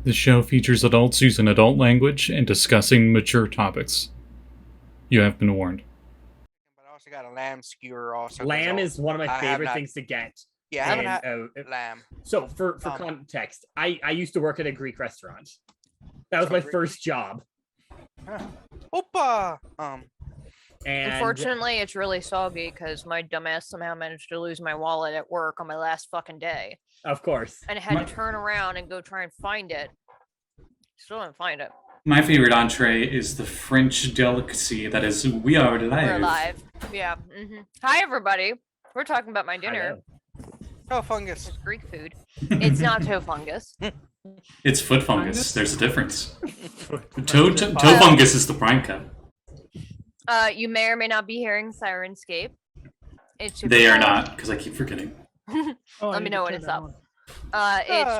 The show features adults using adult language and discussing mature topics. You have been warned. But I also got a lamb skewer also. Lamb is one of my favorite things to get. Yeah, I haven't had lamb. So for context, I used to work at a Greek restaurant. That was my first job. Opa! And unfortunately, it's really soggy because my dumbass somehow managed to lose my wallet at work on my last fucking day. Of course. And I had to turn around and go try and find it. Still didn't find it. My favorite entree is the French delicacy that is We Are Live. We're live. Yeah. Mm-hmm. Hi, everybody. We're talking about my dinner. Toe fungus. It's Greek food. It's not toe fungus. It's foot fungus. There's a difference. Toe fungus is the prime cut. You may or may not be hearing Sirenscape. They are not, because I keep forgetting. Let me know when it's up. It's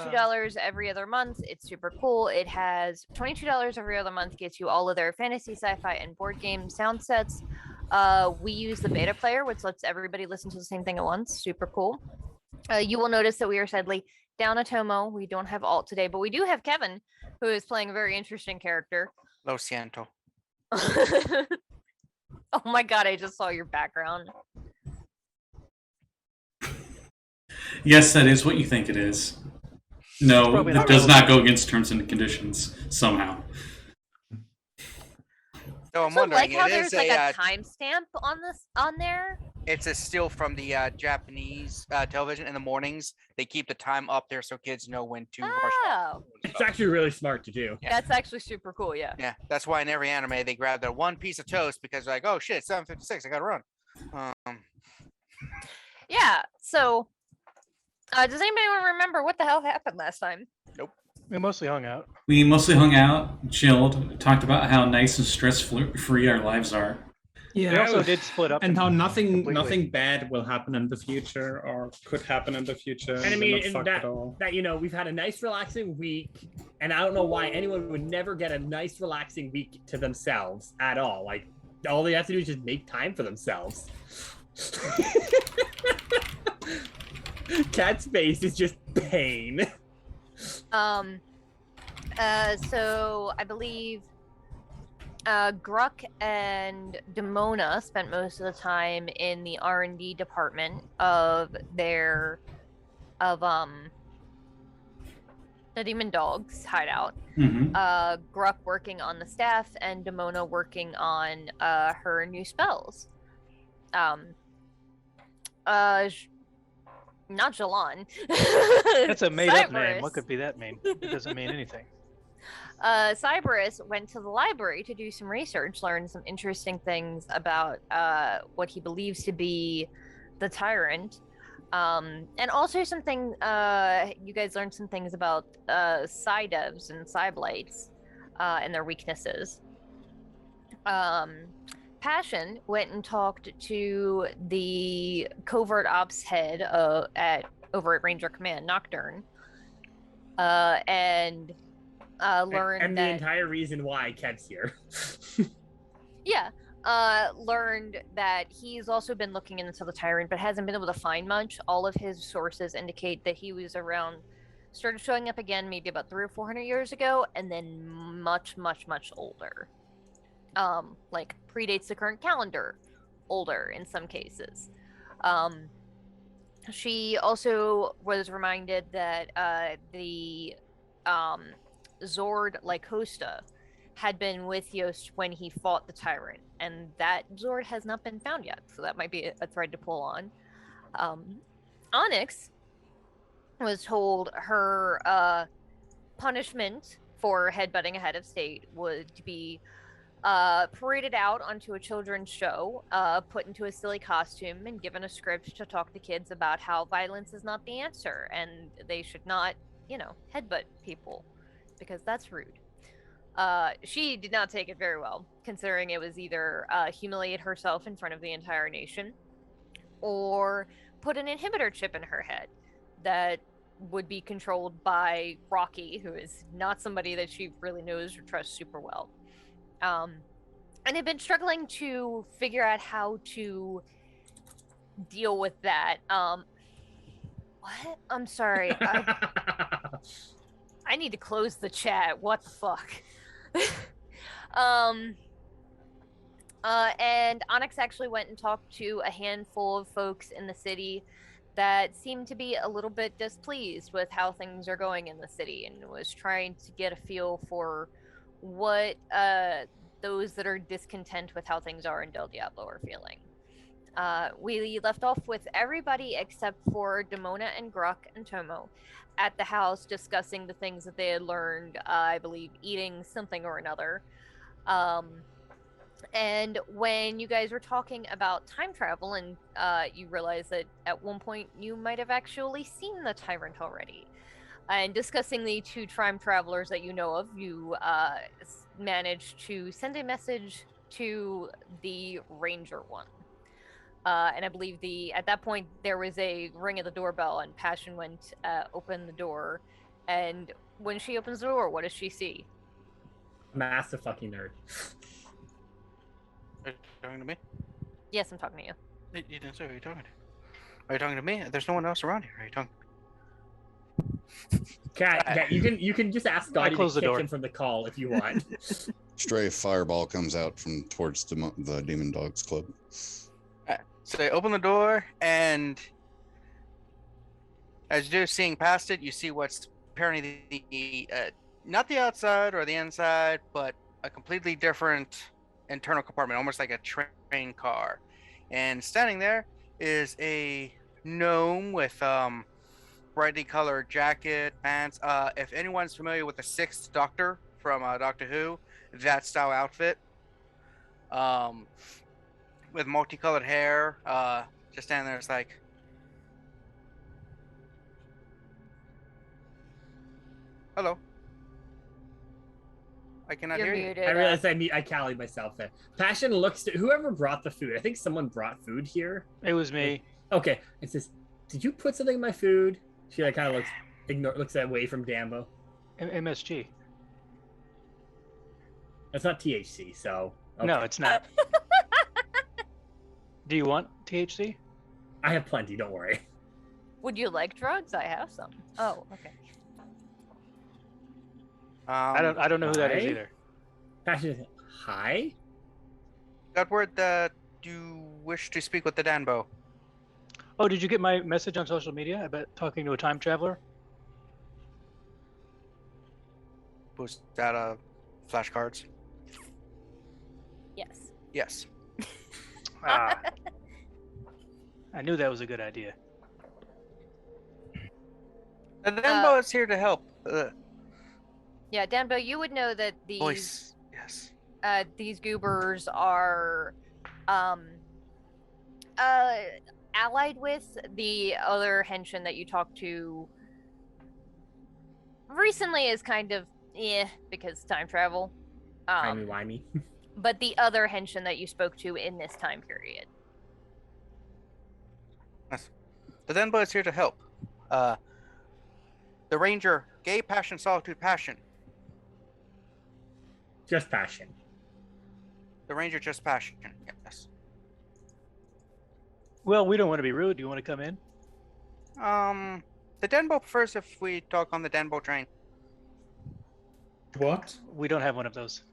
$22 every other month. It's super cool. It has $22 every other month, gets you all of their fantasy, sci-fi, and board game sound sets. We use the beta player, which lets everybody listen to the same thing at once. Super cool. You will notice that we are sadly down a Tomo. We don't have Alt today, but we do have Kevin, who is playing a very interesting character. Lo siento. Oh my god, I just saw your background. Yes, that is what you think it is. No, it does not go against terms and conditions somehow. So I'm wondering, like how there's like a timestamp on there. It's a still from the Japanese television in the mornings. They keep the time up there so kids know when to rush off. It's actually really smart to do. Yeah. That's actually super cool. Yeah. Yeah, that's why in every anime they grab their one piece of toast because they're like, oh shit, 7:56, I gotta run. Yeah. So, does anybody remember what the hell happened last time? Nope. We mostly hung out. We mostly hung out, chilled, talked about how nice and stress-free our lives are. Yeah, we also did split up, and how nothing bad will happen in the future or could happen in the future. And I mean that you know, we've had a nice relaxing week, and I don't know why anyone would never get a nice relaxing week to themselves at all. Like all they have to do is just make time for themselves. Cat's face is just pain. So I believe Gruk and Demona spent most of the time in the R&D department of the Demon Dog's hideout. Mm-hmm. Gruk working on the staff and Demona working on her new spells. Not Jalan. That's a made-up name. What could be that mean? It doesn't mean anything. Cyberus went to the library to do some research, learn some interesting things about what he believes to be the tyrant, and also something. You guys learned some things about Psy devs and Psy blights and their weaknesses. Passion went and talked to the covert ops head over at Ranger Command, Nocturne, and learned and the entire reason why Ked's here. Yeah, learned that he's also been looking into the tyrant, but hasn't been able to find much. All of his sources indicate that he was started showing up again maybe about 300 or 400 years ago, and then much older. Like predates the current calendar, older in some cases. She also was reminded that the Zord Lycosta had been with Yost when he fought the tyrant, and that Zord has not been found yet, so that might be a thread to pull on. Onyx was told her punishment for headbutting a head of state would be paraded out onto a children's show, put into a silly costume, and given a script to talk to kids about how violence is not the answer, and they should not, headbutt people, because that's rude. She did not take it very well, considering it was either humiliate herself in front of the entire nation, or put an inhibitor chip in her head that would be controlled by Rocky, who is not somebody that she really knows or trusts super well. And they've been struggling to figure out how to deal with that. What? I'm sorry. I need to close the chat. What the fuck? And Onyx actually went and talked to a handful of folks in the city that seemed to be a little bit displeased with how things are going in the city and was trying to get a feel for what those that are discontent with how things are in Del Diablo are feeling. We left off with everybody except for Demona and Gruk and Tomo at the house discussing the things that they had learned, I believe eating something or another. And when you guys were talking about time travel and you realized that at one point you might have actually seen the Tyrant already. And discussing the two time travelers that you know of, you managed to send a message to the Ranger one. And I believe at that point there was a ring at the doorbell, and Passion went open the door. And when she opens the door, what does she see? Massive fucking nerd. Are you talking to me? Yes, I'm talking to you. You didn't say who you're talking to. Are you talking to me? There's no one else around here. Are you talking? Cat, you can just ask Scotty to the kick door. him from the call if you want. Stray fireball comes out from towards the Demon Dogs Club. So they open the door, and as you're seeing past it, you see what's apparently the not the outside or the inside, but a completely different internal compartment, almost like a train car. And standing there is a gnome with brightly colored jacket, pants. If anyone's familiar with the Sixth Doctor from Doctor Who, that style outfit. With multicolored hair, just standing there, it's like, hello. I cannot You're hear muted. I realized I callied myself there. Passion looks to whoever brought the food. I think someone brought food here. It was me. Okay, it says, "Did you put something in my food?" She like kind of looks away from Dambo. MSG. It's not THC, so okay. No, it's not. Do you want THC? I have plenty. Don't worry. Would you like drugs? I have some. Oh, okay. I don't know who that is Hi? either. Passion, hi. Got word that you wish to speak with the Danbo. Oh, did you get my message on social media about talking to a time traveler? Was that flashcards? Yes. Yes. Ah, I knew that was a good idea. The Danbo is here to help. Yeah, Danbo, you would know that these Voice. Yes. these goobers are allied with the other Henshin that you talked to recently is kind of because time travel. Timey-wimey. But the other Henshin that you spoke to in this time period. Yes. The Danbo is here to help. The Ranger, gay passion, solitude, passion. Just Passion. The Ranger, just passion. Yes. Well, we don't want to be rude. Do you want to come in? The Danbo prefers if we talk on the Danbo train. What? We don't have one of those.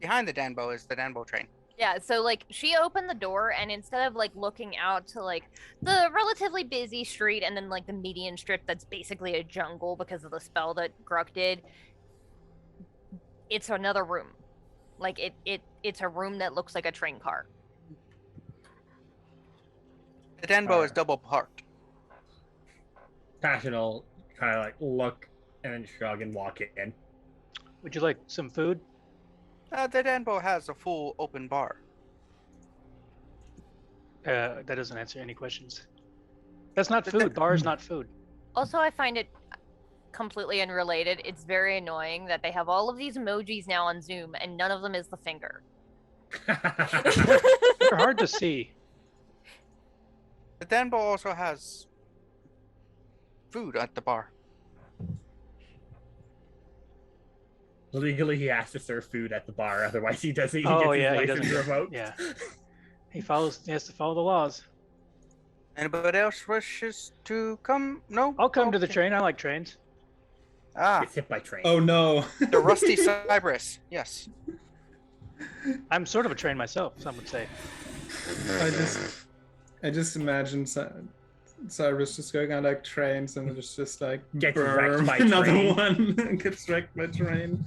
Behind the Danbo is the Danbo train. Yeah, so like she opened the door and instead of like looking out to like the relatively busy street and then like the median strip that's basically a jungle because of the spell that Gruk did, it's another room. Like it's a room that looks like a train car. The Danbo is double parked. Passion will kind of like look and then shrug and walk in. Would you like some food? The Danbo has a full open bar. That doesn't answer any questions. That's not The food. Bar is not food. Also, I find it completely unrelated. It's very annoying that they have all of these emojis now on Zoom and none of them is the finger. They're hard to see. The Danbo also has food at the bar. Legally, he has to serve food at the bar, otherwise he doesn't. He Oh, gets yeah, he his license doesn't. revoked. Yeah. He has to follow the laws. Anybody else wishes to come? No? I'll come to the Okay. train. I like trains. Ah, Gets hit by train. Oh no. the rusty Cyberus. Yes. I'm sort of a train myself, some would say. I just imagine Cyrus just going on like trains and it's just like Gets brr, wrecked by another train. one gets wrecked by train.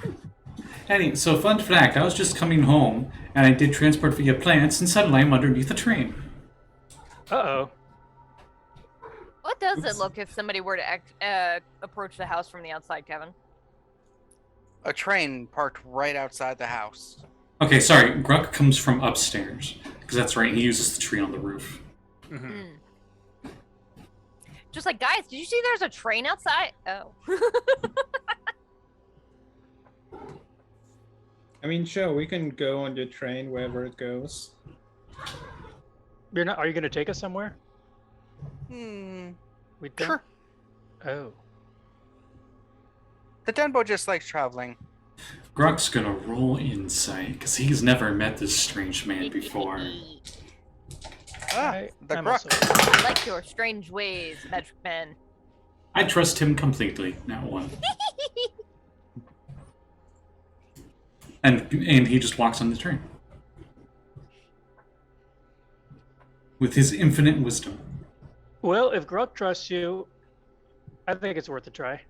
Anyway, so fun fact, I was just coming home, and I did transport via plants, and suddenly I'm underneath a train. Uh-oh. What does Oops. it look if somebody were to approach the house from the outside, Kevin? A train parked right outside the house. Okay, sorry, Gruk comes from upstairs, because that's right, he uses the tree on the roof. Mhm. Mm. Just like, guys, did you see there's a train outside? Oh. I mean, sure, we can go on your train wherever it goes. You're not. Are you going to take us somewhere? Hmm. We don't? Sure. Oh. The Denbo just likes traveling. Gruk's gonna roll insight, because he's never met this strange man before. Ah, the I'm Gruk. also- I like your strange ways, Metric Man. I trust him completely, not one. And he just walks on the train. With his infinite wisdom. Well, if Gruk trusts you, I think it's worth a try.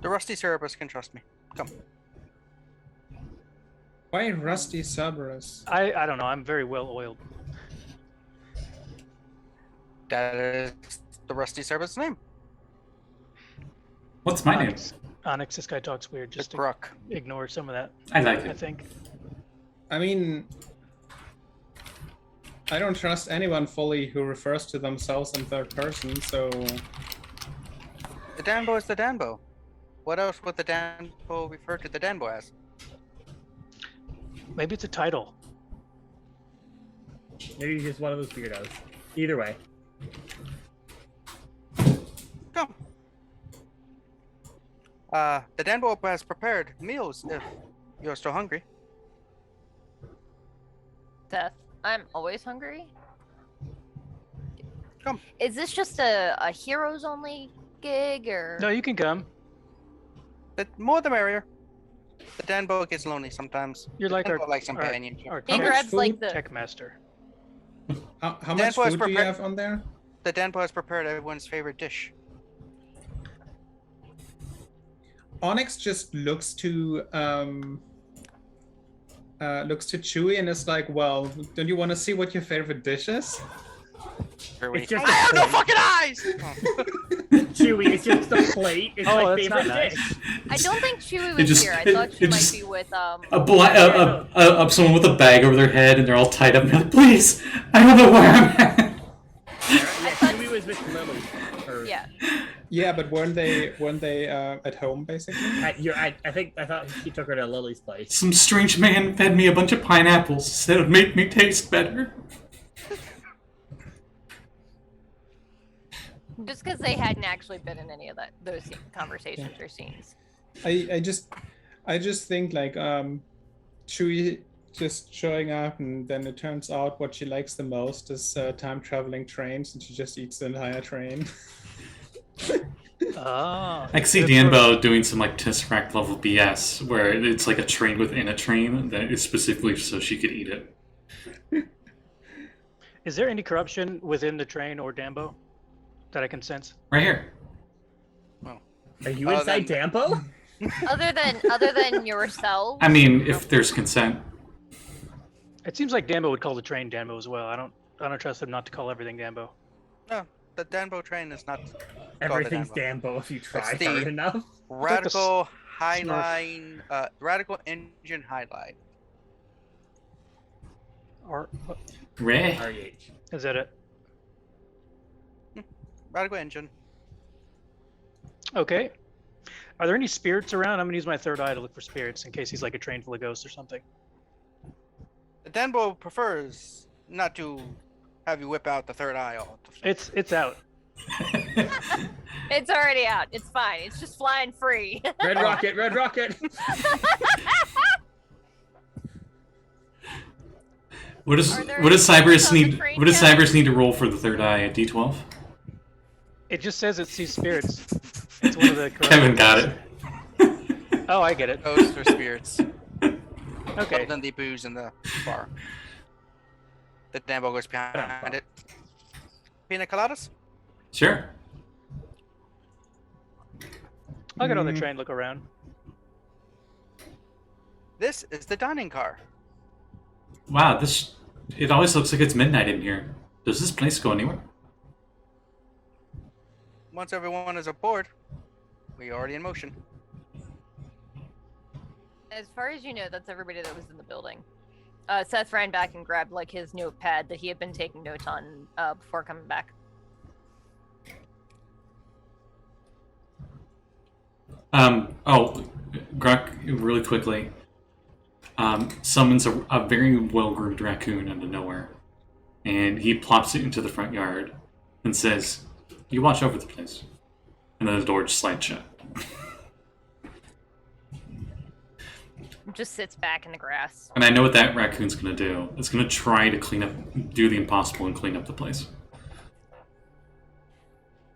The rusty Cerberus can trust me. Come. Why Rusty Cerberus? I don't know. I'm very well oiled. That is the rusty Cerberus name. What's my name? Onyx, this guy talks weird. The Just Gruk. ignore some of that, I like I it. think. I mean, I don't trust anyone fully who refers to themselves in third person, so The Danbo is the Danbo. What else would the Danbo refer to the Danbo as? Maybe it's a title. Maybe he's just one of those weirdos. Either way. Come. The Danbo has prepared meals if you're still hungry. Seth, I'm always hungry. Come. Is this just a heroes only gig or? No, you can come. The more the merrier. The Danbo gets lonely sometimes. You're The like Danbo our, likes companionship. our He How much grabs like food? the. tech master. how much Danbo is food do you prepared- have on there? The Danbo has prepared everyone's favorite dish. Onyx just looks to Chewie and is like, well, don't you want to see what your favorite dish is? It's just I have no a plate. fucking eyes! Oh. Chewy, it's just a plate. It's Oh, my that's favorite not nice. dish. I don't think Chewie It was just- here. I it- thought she it might just- be with Someone with a bag over their head, and they're all tied up. And they're like, please, I don't know where I'm at. Yeah, Chewy was with Lily. Or Yeah. Yeah, but weren't they at home basically? I thought she took her to Lily's place. Some strange man fed me a bunch of pineapples. Said it would make me taste better. Just because they hadn't actually been in any of those conversations or scenes. I just think like Chewie just showing up and then it turns out what she likes the most is time traveling trains and she just eats the entire train. Ah. I can see good Danbo doing some like Tesseract level BS where it's like a train within a train that is specifically so she could eat it. Is there any corruption within the train or Dambo that I can sense? Right here. Are you inside Dampo? Other than yourself. I mean, if there's consent. It seems like Dambo would call the train Dambo as well. I don't trust him not to call everything Dambo. No, the Danbo train is not Everything's Danbo. Dambo if you try It's the- hard enough. radical highline, radical engine highlight. Or Ray. RH. is that it? Radical engine. Okay. Are there any spirits around? I'm gonna use my third eye to look for spirits in case he's like a train full of ghosts or something. The Danbo prefers not to have you whip out the third eye all the time. It's out. It's already out. It's fine. It's just flying free. Red Rocket, Red Rocket. What does Are there what does any Cyberus on the need? train What does yet? Cyberus need to roll for the third eye at D12? It just says it sees spirits. It's one of the correct Kevin got ones. it. Oh, I get it. Ghosts or spirits. Okay. Other than the booze in the bar. The Dambo goes behind it. Pina coladas? Sure. I'll get on the train, look around. This is the dining car. Wow, this. It always looks like it's midnight in here. Does this place go anywhere? Once everyone is aboard, we are already in motion. As far as you know, that's everybody that was in the building. Seth ran back and grabbed like his notepad that he had been taking notes on before coming back. Oh, Gruk, really quickly, summons a very well-groomed raccoon out of nowhere, and he plops it into the front yard and says, "You watch over the place," and then the door just slides shut. Just sits back in the grass. And I know what that raccoon's gonna do. It's gonna try to do the impossible and clean up the place.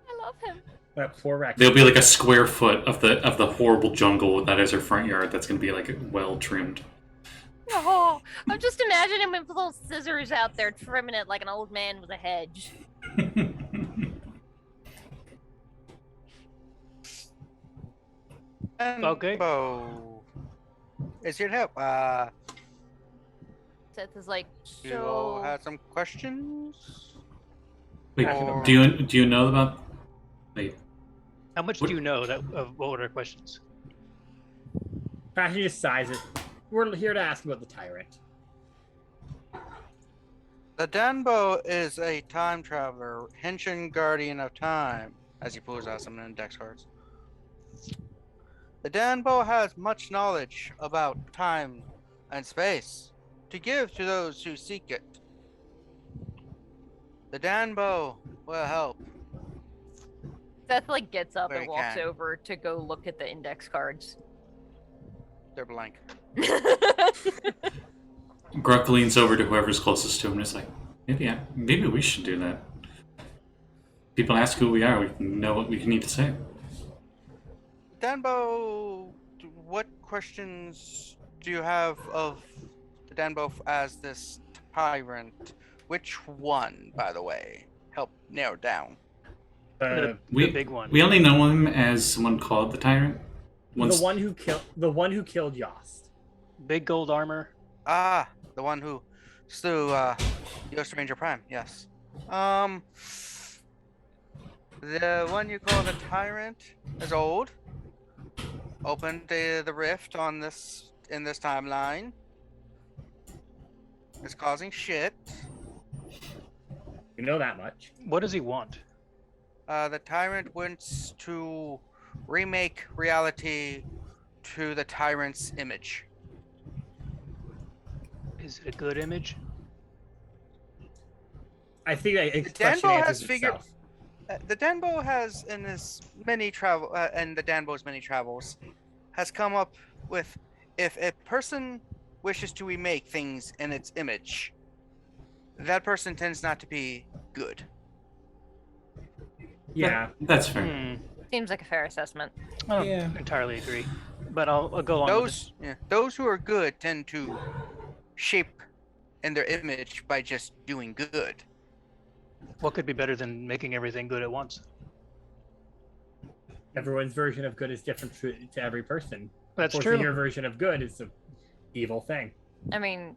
I love him. That poor raccoon. There'll be like a square foot of the horrible jungle that is our front yard that's gonna be like well trimmed. Oh, I'm just imagining him with little scissors out there trimming it like an old man with a hedge. And Okay. Bo is here to help. Seth is like, You all so... had some questions? Wait, Or- do you know about? Wait, How much What- do you know that of what were our questions? Fashion just sighs it. We're here to ask about the tyrant. The Danbo is a time traveler, Henshin guardian of time, as he pulls out some index cards. The Danbo has much knowledge about time and space to give to those who seek it. The Danbo will help. Seth like gets up Where and he walks can. over to go look at the index cards. They're blank. Gruk leans over to whoever's closest to him and is like, maybe we should do that. People ask who we are, we can know what we need to say. Danbo, what questions do you have of the Danbo as this tyrant? Which one, by the way? Help narrow down. The We- big one. We only know him as someone called the Tyrant. The one who killed Yost. Big gold armor. Ah, the one who slew Yost Ranger Prime, yes. The one you call the Tyrant is old. Opened the rift on in this timeline. It's causing shit. We know that much. What does he want? The Tyrant wants to remake reality to the Tyrant's image. Is it a good image? I think that The question Danbo answers has figured. itself. The Danbo has, in his many travel, in the Danbo's many travels, has come up with if a person wishes to remake things in its image, that person tends not to be good. Yeah. That's fair. Seems like a fair assessment. I don't Yeah. entirely agree, but I'll go along with this. Those who are good tend to shape in their image by just doing good. What could be better than making everything good at once? Everyone's version of good is different to every person. That's Forcing true. your version of good is an evil thing. I mean,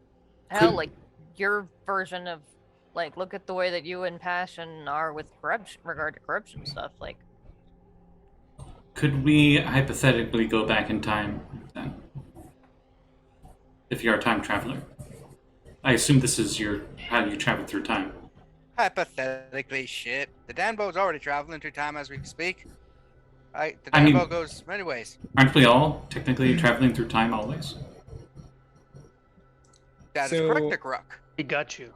hell, Could- like your version of like look at the way that you and Passion are with corruption, regard to corruption stuff. Like, Could we hypothetically go back in time then? If you're a time traveler. I assume this is how you travel through time. Hypothetically, shit. The Danbo's already traveling through time as we speak. The I mean- Danbo goes many ways. Aren't we all technically traveling through time always? That is So- correct, Gruk. He got you.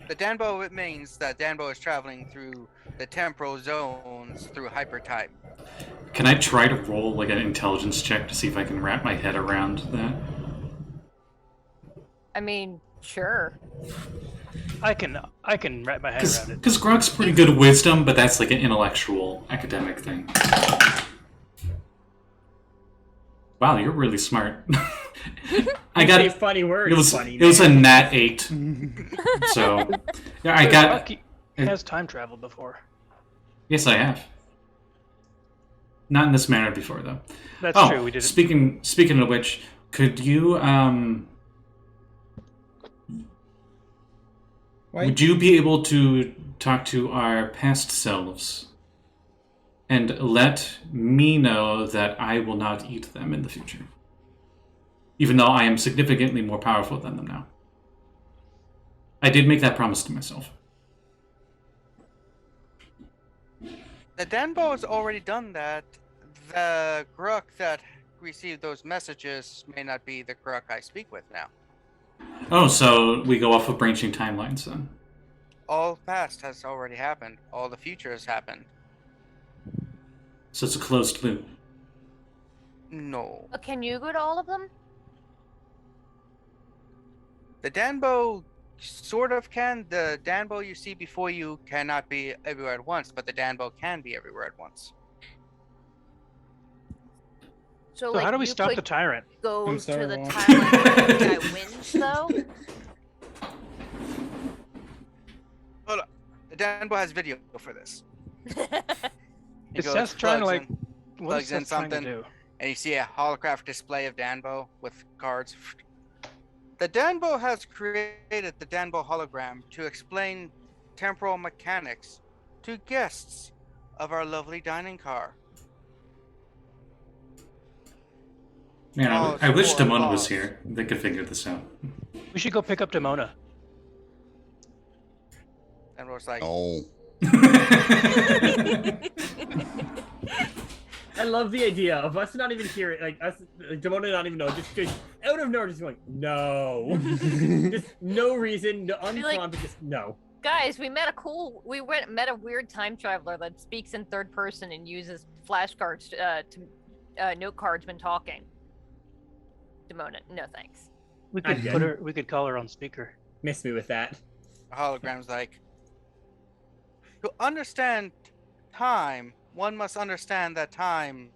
The Danbo, it means that Danbo is traveling through the temporal zones through hyper time. Can I try to roll like an intelligence check to see if I can wrap my head around that? I mean, Sure. I can wrap my head around it. Because Grok's pretty good at wisdom, but that's like an intellectual, academic thing. Wow, you're really smart. I got Say funny words. It was a nat 8. So yeah, I got. Grok has time traveled before. Yes, I have. Not in this manner before, though. That's true. We did it. Speaking of which, could you would you be able to talk to our past selves and let me know that I will not eat them in the future? Even though I am significantly more powerful than them now. I did make that promise to myself. The Danbo has already done that. The Gruk that received those messages may not be the Gruk I speak with now. Oh, so we go off of branching timelines then. All past has already happened. All the future has happened. So it's a closed loop. No. Can you go to all of them? The Danbo sort of can. The Danbo you see before you cannot be everywhere at once, but the Danbo can be everywhere at once. So So like, how do we you stop could the tyrant? go I'm to sorry, the Mom. timeline where the guy wins, though? Hold on. The Danbo has video for this. He Is goes, Seth trying to plugs like? in, What plugs is in Seth trying to something. do? and you see a holographic display of Danbo with cards. The Danbo has created the Danbo hologram to explain temporal mechanics to guests of our lovely dining car. Man, Pause I wish for Demona was applause. here. They could figure this out. We should go pick up Demona. Danbo's like, Oh, I love the idea of us not even hearing, like us, like, Demona not even know, just out of nowhere, just going, no, just no reason, no Be like- unprompted, just no. Guys, we met a weird time traveler that speaks in third person and uses flashcards to note cards when talking. Demona, no thanks. We I'm could good. put her. We could call her on speaker. Miss me with that. the hologram's like, to understand time, one must understand that time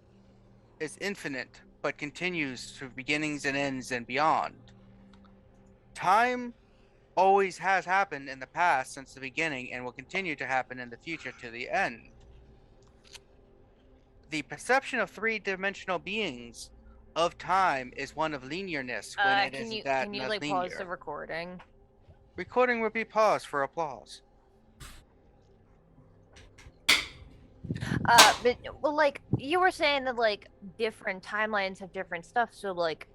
is infinite, but continues through beginnings and ends and beyond. Time always has happened in the past since the beginning and will continue to happen in the future to the end. The perception of three-dimensional beings of time is one of linearness when it is that can you not like linear. pause the recording? Recording would be paused for applause. But well, like you were saying that like different timelines have different stuff. So like,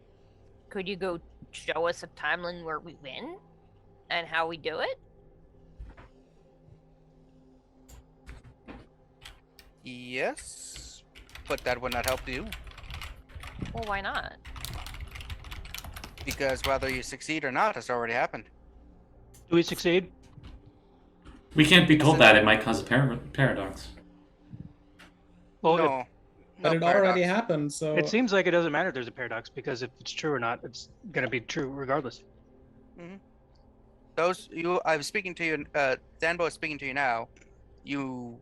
could you go show us a timeline where we win, and how we do it? Yes, but that would not help you Well, why not? because whether you succeed or not has already happened. Do we succeed? We can't be told that. It might cause a paradox. Well, No, But no it already paradox. happened, so it seems like it doesn't matter if there's a paradox because if it's true or not, it's gonna be true regardless. Those you, I'm speaking to you. Danbo is speaking to you now. You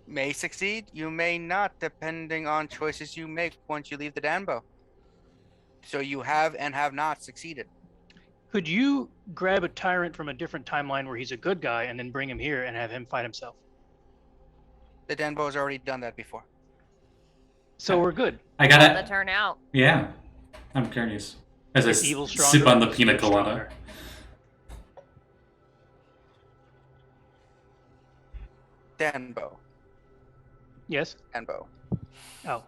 may succeed, you may not, depending on choices you make once you leave the Danbo. So you have and have not succeeded. Could you grab a tyrant from a different timeline where he's a good guy and then bring him here and have him fight himself? The Danbo has already done that before. So we're good. I How'd that gotta. turn out? Yeah, I'm curious. As I Is evil sip stronger on the or is pina good colada. stronger? Danbo. Yes. Danbo. Oh.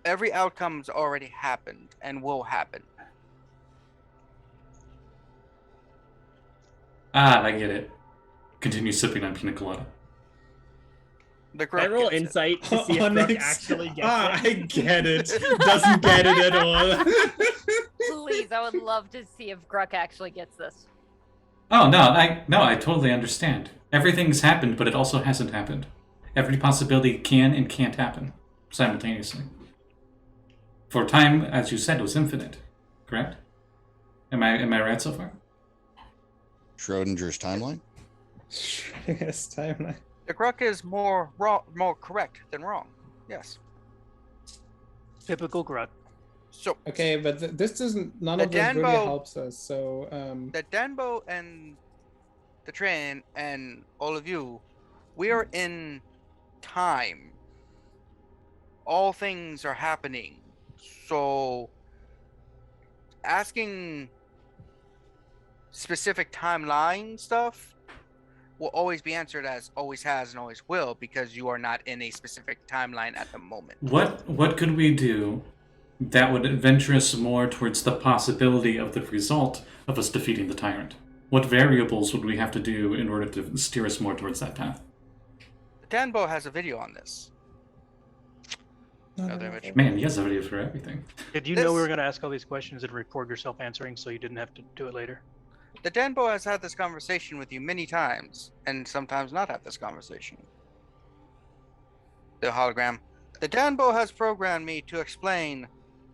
Every outcome's already happened and will happen. Ah, I get it. Continue sipping on pina colada. The Can I Gruk roll gets it. insight to see if Gruk Onyx. actually gets Ah, it? I get it. Doesn't get it at all. Please, I would love to see if Gruk actually gets this. Oh no, I totally understand. Everything's happened, but it also hasn't happened. Every possibility can and can't happen simultaneously. For time, as you said, was infinite, correct? Am I right so far? Schrodinger's timeline? Yes, timeline. The Gruk is more wrong, more correct than wrong. Yes. Typical Gruk. So Okay, but this doesn't. None The of this really Danbo- helps us. So the Danbo and the train and all of you, we are in time. All things are happening. So asking specific timeline stuff will always be answered as always has and always will, because you are not in a specific timeline at the moment. What could we do that would adventure us more towards the possibility of the result of us defeating the tyrant? What variables would we have to do in order to steer us more towards that path? Danbo has a video on this. Another image. Man, he has a video for everything. Did you know we This- were going to ask all these questions and record yourself answering so you didn't have to do it later? The Danbo has had this conversation with you many times, and sometimes not had this conversation. The hologram. The Danbo has programmed me to explain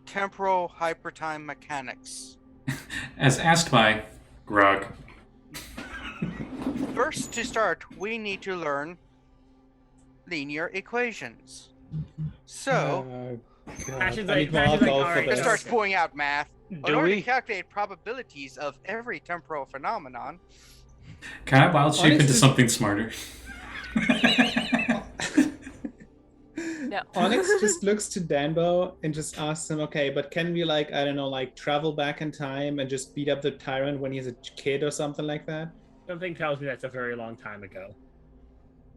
temporal hypertime mechanics. As asked by Grug. First, to start, we need to learn linear equations. So, Passion's I like- need more Passion's like, alcohol for alright, it this. starts pulling out math. In Do order to we? calculate probabilities of every temporal phenomenon, Can I wild shape Onyx into is- something smarter? No. Onyx just looks to Danbo and just asks him, okay, but can we, like, I don't know, like, travel back in time and just beat up the tyrant when he's a kid or something like that? Something tells me that's a very long time ago.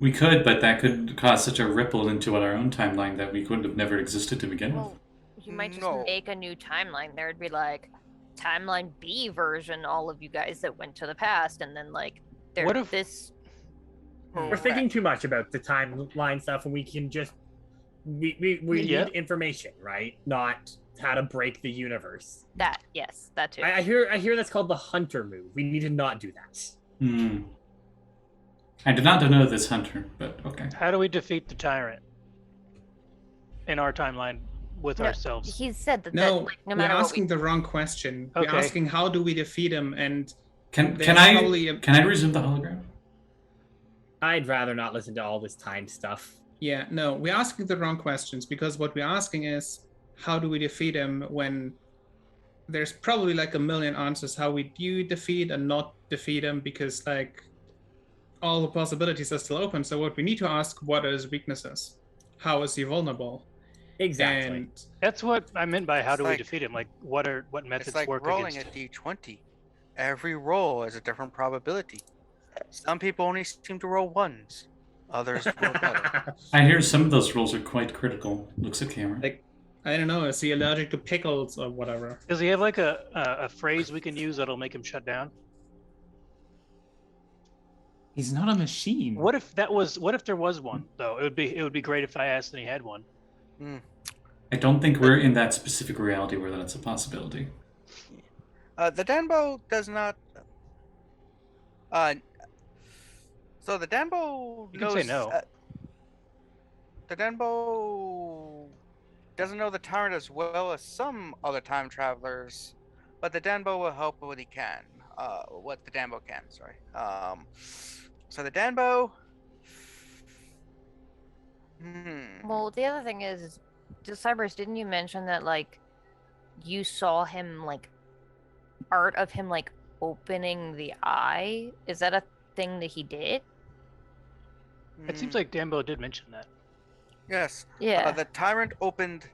We could, but that could cause such a ripple into our own timeline that we could have never existed to begin with. Well, you might just No. make a new timeline. There'd be like timeline B version, all of you guys that went to the past, and then like there's What if- this. We're thinking too much about the timeline stuff, and we can just we Yeah. need information, right? Not how to break the universe. That yes, that too. I hear that's called the hunter move. We need to not do that. Hmm. I did not know this hunter, but okay. How do we defeat the tyrant in our timeline with No, ourselves? He said that, No, like no we're matter what we asking the wrong question. We're Okay. asking how do we defeat him, and Can there's I probably a- can I resume the hologram? I'd rather not listen to all this time stuff. Yeah, no, we're asking the wrong questions, because what we're asking is how do we defeat him when there's probably like a million answers how we do defeat and not defeat him, because like all the possibilities are still open. So what we need to ask, what are his weaknesses? How is he vulnerable? Exactly. And That's what I meant by how It's do we like- defeat him? Like what methods it's like work rolling against a d20. Every roll is a different probability. Some people only seem to roll ones. Others roll better. I hear some of those rolls are quite critical. Looks at camera. like, I don't know, is he allergic to pickles or whatever? Does he have like a phrase we can use that'll make him shut down? He's not a machine. What if there was one though? It would be great if I asked and he had one. I don't think we're in that specific reality where that's a possibility. The Danbo does not. So the Danbo You can knows. say no. The Danbo doesn't know the tyrant as well as some other time travelers, but the Danbo will help what he can. What the Danbo can, sorry. So the Danbo. Well, the other thing is, Cyberus, didn't you mention that like you saw him like art of him like opening the eye? Is that a thing that he did? It seems like Dambo did mention that. Yes. Yeah. The tyrant opened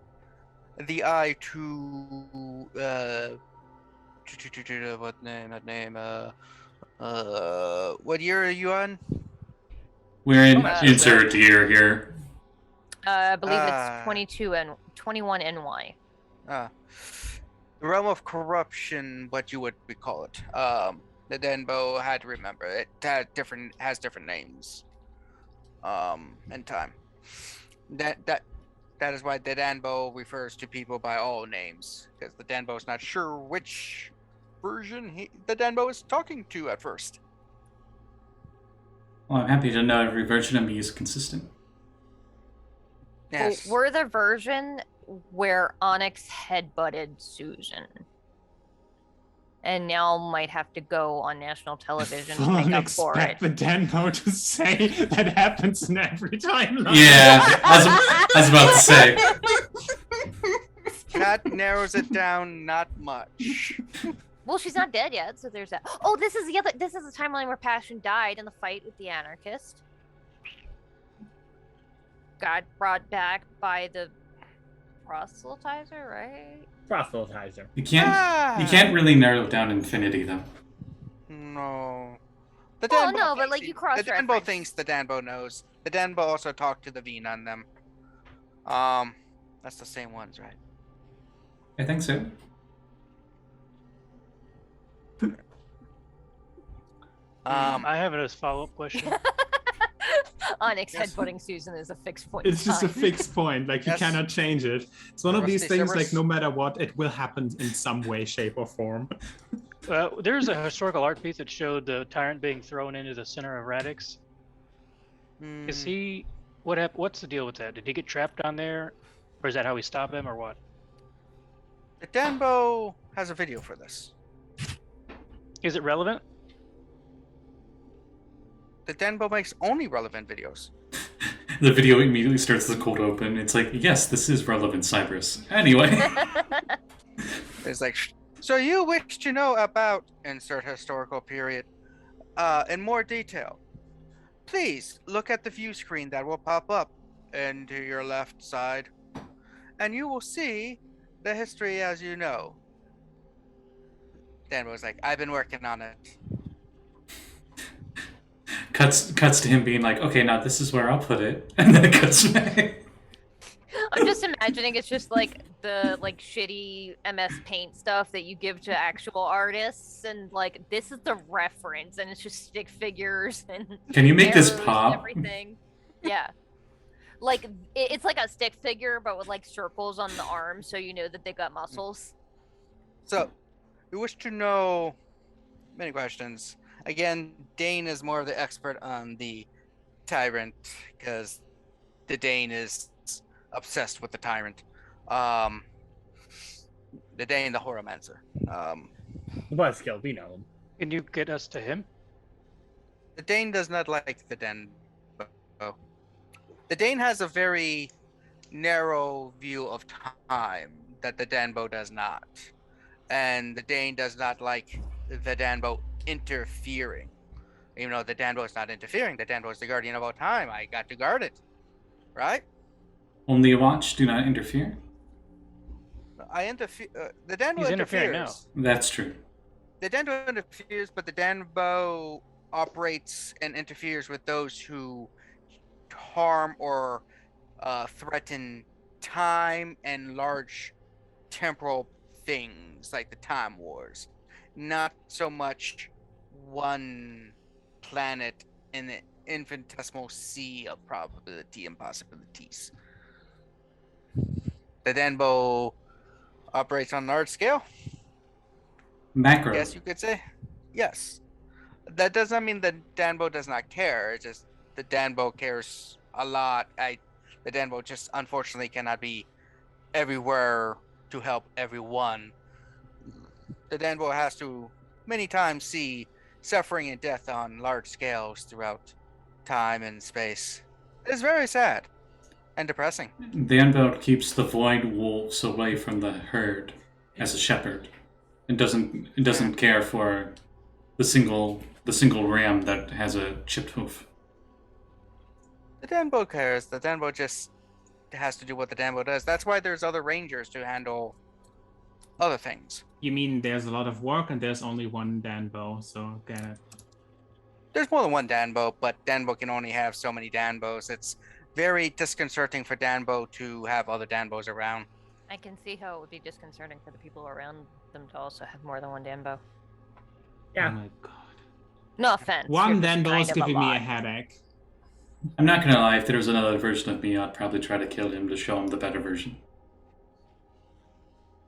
the eye to what name? That name? What year are you on? We're in Oh, insert year here. I believe Ah. it's 22 and 21 NY. The realm of corruption, what you would call it. The Denbo had to remember it has different names. In time. That is why the Danbo refers to people by all names, because the Danbo is not sure which version the Danbo is talking to at first. Well, I'm happy to know every version of me is consistent. Yes. Well, we're the version where Onyx headbutted Susan. and now might have to go on national television to Fully make up for it. expect the Denbo to say that happens in every timeline. Yeah, I was about to say. That narrows it down not much. Well, she's not dead yet, so there's that. Oh, this is the timeline where Passion died in the fight with the Anarchist. Got brought back by the proselytizer, right? Proselytizer. You can't really narrow down Infinity though. No. Well, no, but like you The cross-reference. Danbo thinks the Danbo knows. The Danbo also talked to the Veen on them. That's the same ones, right? I think so. I have a follow-up question. Onyx Yes. headbutting Susan is a fixed point. It's just a time. fixed point. Like, you Yes. cannot change it. It's one of these Rusty things, like, Cerberus. no matter what, it will happen in some way, shape, or form. There's a historical art piece that showed the tyrant being thrown into the center of Radix. Is he? What's the deal with that? Did he get trapped on there, or is that how we stop him, or what? The Danbo has a video for this. Is it relevant? The Danbo makes only relevant videos. The video immediately starts the cold open. It's like, yes, this is relevant, Cyberus. Anyway. It's like, so you wish to know about insert historical period in more detail. Please look at the view screen that will pop up into your left side, and you will see the history as you know. Dan was like, I've been working on it. Cuts to him being like, okay, now this is where I'll put it. And then it cuts back. I'm just imagining it's just like the shitty MS Paint stuff that you give to actual artists, and like this is the reference, and it's just stick figures and. Can you make this arrows and pop? Everything. Yeah. Like it's like a stick figure, but with like circles on the arms, so you know that they got muscles. So, we wish to know many questions. Again, Dane is more of the expert on the tyrant because the Dane is obsessed with the tyrant. The Dane, the Horomancer. The Buzzkill, we know him. Can you get us to him? The Dane does not like the Danbo. The Dane has a very narrow view of time that the Danbo does not. And the Dane does not like the Danbo interfering. Even though the Danbo is not interfering, the Danbo is the guardian of all time. I got to guard it. Right? Only watch, do not interfere. I interfere. The Danbo He's interfering interferes. That's true. The Danbo interferes, but the Danbo operates and interferes with those who harm or threaten time and large temporal things like the Time Wars. Not so much one planet in the infinitesimal sea of probability and possibilities. The Danbo operates on a large scale. Macro. Yes, you could say. Yes. That does not mean that Danbo does not care. It's just the Danbo cares a lot. The Danbo just unfortunately cannot be everywhere to help everyone. The Danbo has to many times see suffering and death on large scales throughout time and space. It is very sad and depressing. Danbo keeps the void wolves away from the herd as a shepherd. It doesn't care for the single ram that has a chipped hoof. The Danbo cares. The Danbo just has to do what the Danbo does. That's why there's other rangers to handle other things. You mean there's a lot of work and there's only one Danbo, so get it. There's more than one Danbo, but Danbo can only have so many Danbos. It's very disconcerting for Danbo to have other Danbos around. I can see how it would be disconcerting for the people around them to also have more than one Danbo. Yeah. Oh my god. No offense. One you're just Danbo kind is of giving me a lot. headache. I'm not gonna lie, if there was another version of me, I'd probably try to kill him to show him the better version.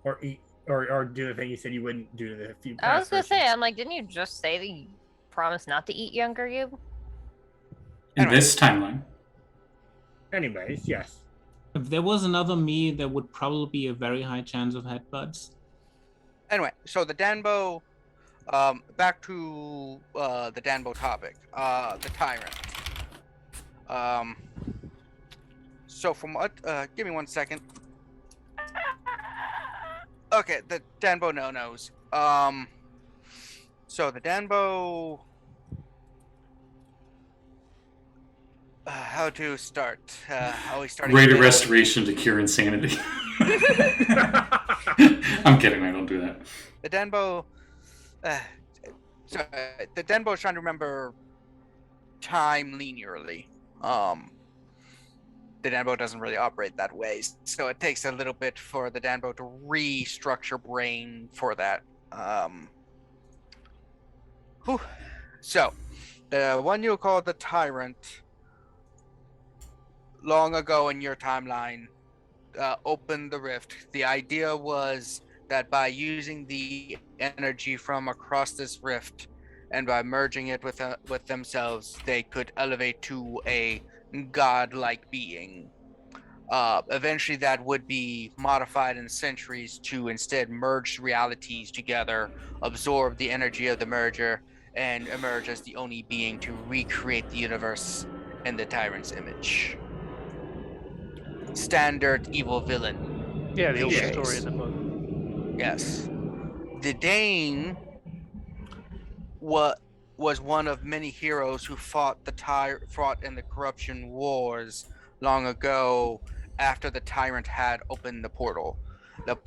Or eat, or do the thing you said you wouldn't do to the few. I was past gonna say, versions. I'm like, didn't you just say that you promised not to eat younger you? In Anyway. this timeline. Anyways, yes. If there was another me, there would probably be a very high chance of headbutts. Anyway, so the Danbo Back to the Danbo topic. The Tyrant. So from what? Give me 1 second. Okay, the Danbo no-nos. So the Danbo. How to start? How we starting? Greater restoration to cure insanity. I'm kidding. I don't do that. The Danbo. The Danbo is trying to remember time linearly. The Danbo doesn't really operate that way, so it takes a little bit for the Danbo to restructure brain for that. So, the one you call the Tyrant, long ago in your timeline, opened the rift. The idea was that by using the energy from across this rift and by merging it with themselves, they could elevate to a godlike being. Eventually that would be modified in centuries to instead merge realities together, absorb the energy of the merger, and emerge as the only being to recreate the universe in the Tyrant's image. Standard evil villain. Yeah, the old cliches. story in the book. Yes. The Dane was one of many heroes who fought in the corruption wars long ago after the Tyrant had opened the portal.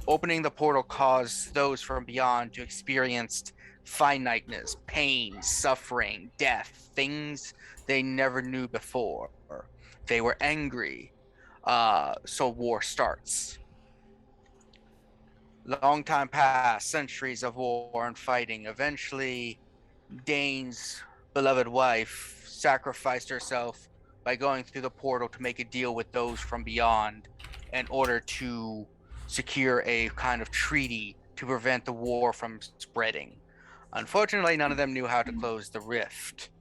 Opening the portal caused those from beyond to experience finiteness, pain, suffering, death, things they never knew before. They were angry, so war starts. Long time passed, centuries of war and fighting. Eventually, Dane's beloved wife sacrificed herself by going through the portal to make a deal with those from beyond in order to secure a kind of treaty to prevent the war from spreading. Unfortunately, none of them knew how to close the rift.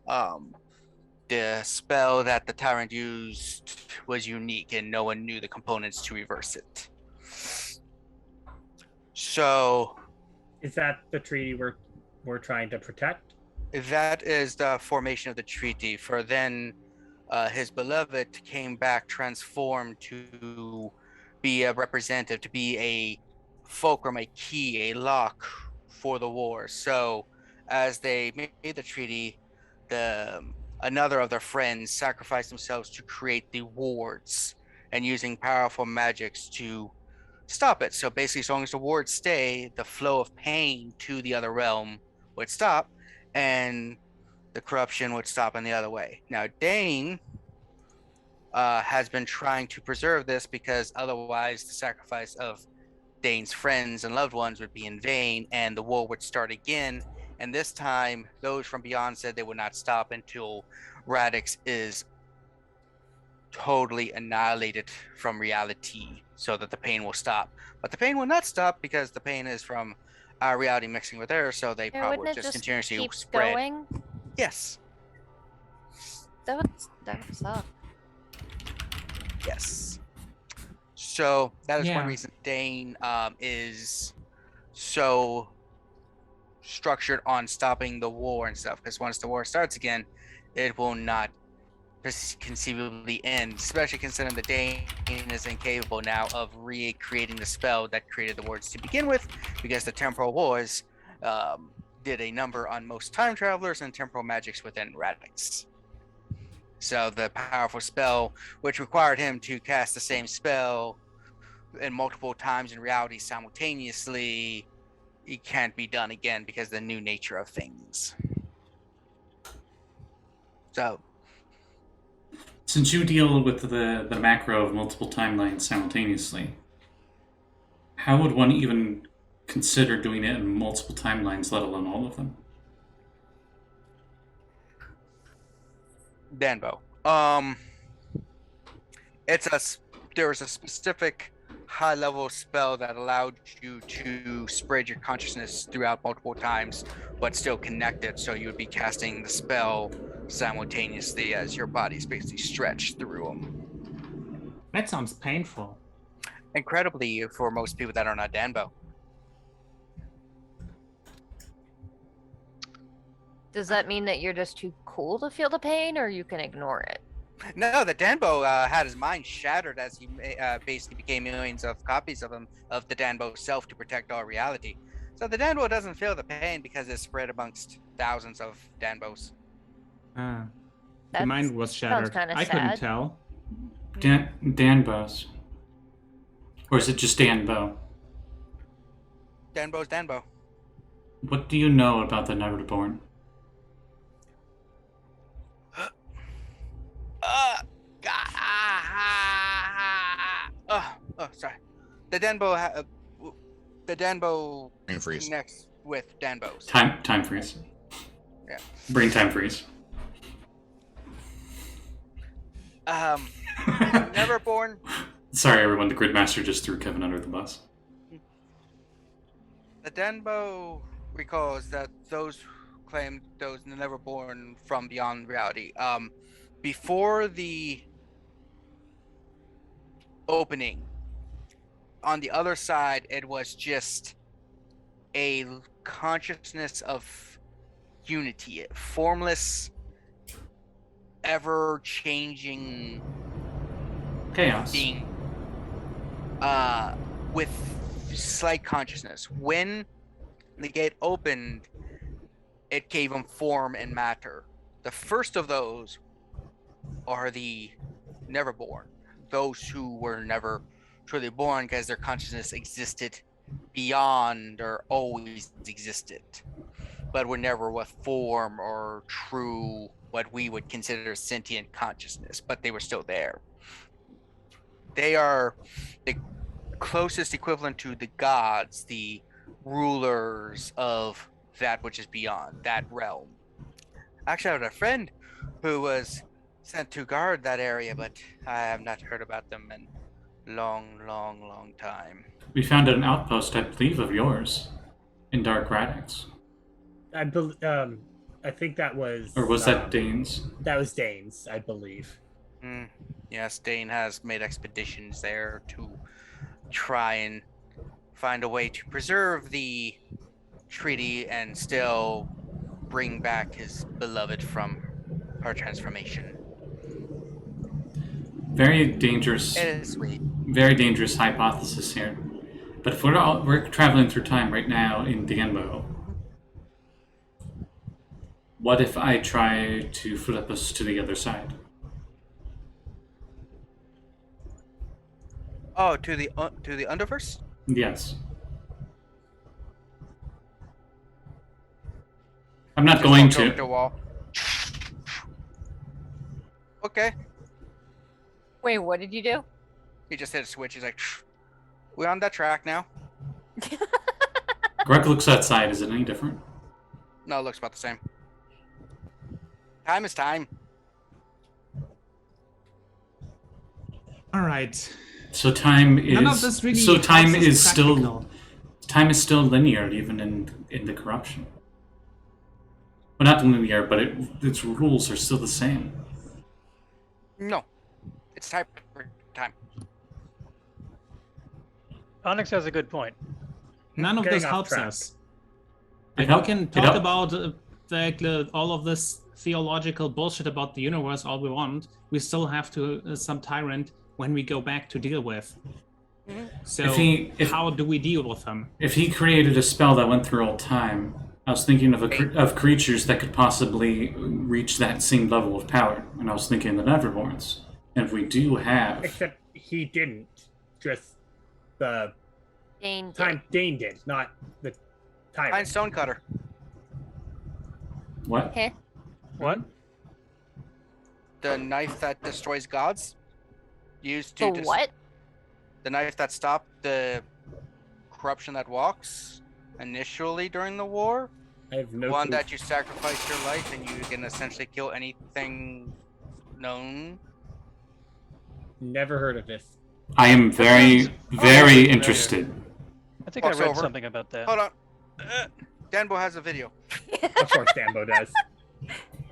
The spell that the Tyrant used was unique and no one knew the components to reverse it. So, is that the treaty we're trying to protect? That is the formation of the treaty. For then, his beloved came back transformed to be a representative, to be a fulcrum, a key, a lock for the war. So, as they made the treaty, another of their friends sacrificed themselves to create the wards and using powerful magics to stop it. So basically, as long as the wards stay, the flow of pain to the other realm would stop and the corruption would stop in the other way. Now, Dane has been trying to preserve this because otherwise the sacrifice of Dane's friends and loved ones would be in vain and the war would start again. And this time, those from beyond said they would not stop until Radix is totally annihilated from reality so that the pain will stop. But the pain will not stop because the pain is from our reality mixing with theirs, so they probably would just continuously keep spread. Going? Yes. That would suck. Yes. So that is one Yeah. reason Dane is so structured on stopping the war and stuff, because once the war starts again, it will not conceivably end, especially considering the Dane is incapable now of recreating the spell that created the wards to begin with, because the temporal wars did a number on most time travelers and temporal magics within Radix. So the powerful spell, which required him to cast the same spell in multiple times in reality simultaneously, it can't be done again because of the new nature of things. So, since you deal with the macro of multiple timelines simultaneously, how would one even consider doing it in multiple timelines, let alone all of them? Danbo. There was a specific high-level spell that allowed you to spread your consciousness throughout multiple times, but still connected. So you would be casting the spell simultaneously as your body's basically stretched through them. That sounds painful. Incredibly, for most people that are not Danbo. Does that mean that you're just too cool to feel the pain, or you can ignore it? No, the Danbo had his mind shattered as he basically became millions of copies of him, of the Danbo self, to protect all reality. So the Danbo doesn't feel the pain because it's spread amongst thousands of Danbos. The That mind was sounds shattered. kinda I couldn't sad. tell. Danbos. Or is it just Danbo? Danbo's Danbo. What do you know about the Neverborn? Sorry. The Danbo Brain freeze. next with Danbos. Time freeze. Yeah. Brain time freeze. Neverborn. Sorry, everyone. The Gridmaster just threw Kevin under the bus. The Danbo recalls that those claimed those Neverborn from beyond reality. Before the opening, on the other side, it was just a consciousness of unity, formless, ever-changing Chaos. being, with slight consciousness. When the gate opened, it gave them form and matter. The first of those are the Neverborn, those who were never truly born because their consciousness existed beyond or always existed, but were never with form or true, what we would consider sentient consciousness, but they were still there. They are the closest equivalent to the gods, the rulers of that which is beyond that realm. Actually, I had a friend who was sent to guard that area, but I have not heard about them in long time. We found an outpost, I believe, of yours in Dark Radix. I think that was. Or was that Dane's? That was Dane's, I believe. Yes, Dane has made expeditions there to try and find a way to preserve the treaty and still bring back his beloved from her transformation. Very dangerous. It is sweet. Very dangerous hypothesis here. But if we're traveling through time right now in Danbo, what if I try to flip us to the other side? Oh, to the Underverse? Yes. I'm not going Just walk over to. the wall. Okay. Wait, what did you do? He just hit a switch. He's like, we're on that track now. Gruk looks outside. Is it any different? No, it looks about the same. Time is time. All right. So time None of is. this really So time helps us is still. practical. Time is still linear, even in the corruption. Well, not linear, but its rules are still the same. No. It's time. Onyx has a good point. None of Getting this off helps track. us. It Like, help- we can it talk help- about all of this theological bullshit about the universe all we want. We still have to some tyrant when we go back to deal with. So If how do we deal with him? If he created a spell that went through all time, I was thinking of of creatures that could possibly reach that same level of power, and I was thinking the Neverborns. And if we do have, Except he didn't. Just the Dane did. time Dane did, not the Find tyrant. Stonecutter. what? Okay. What? The knife that destroys gods. Used to The what? The knife that stopped the corruption that walks initially during the war. I have no One clue. that you sacrifice your life and you can essentially kill anything known. Never heard of this. I am very, very interested. I think I Walks read over. something about that. Hold on. Danbo has a video. Of course, Dambo does.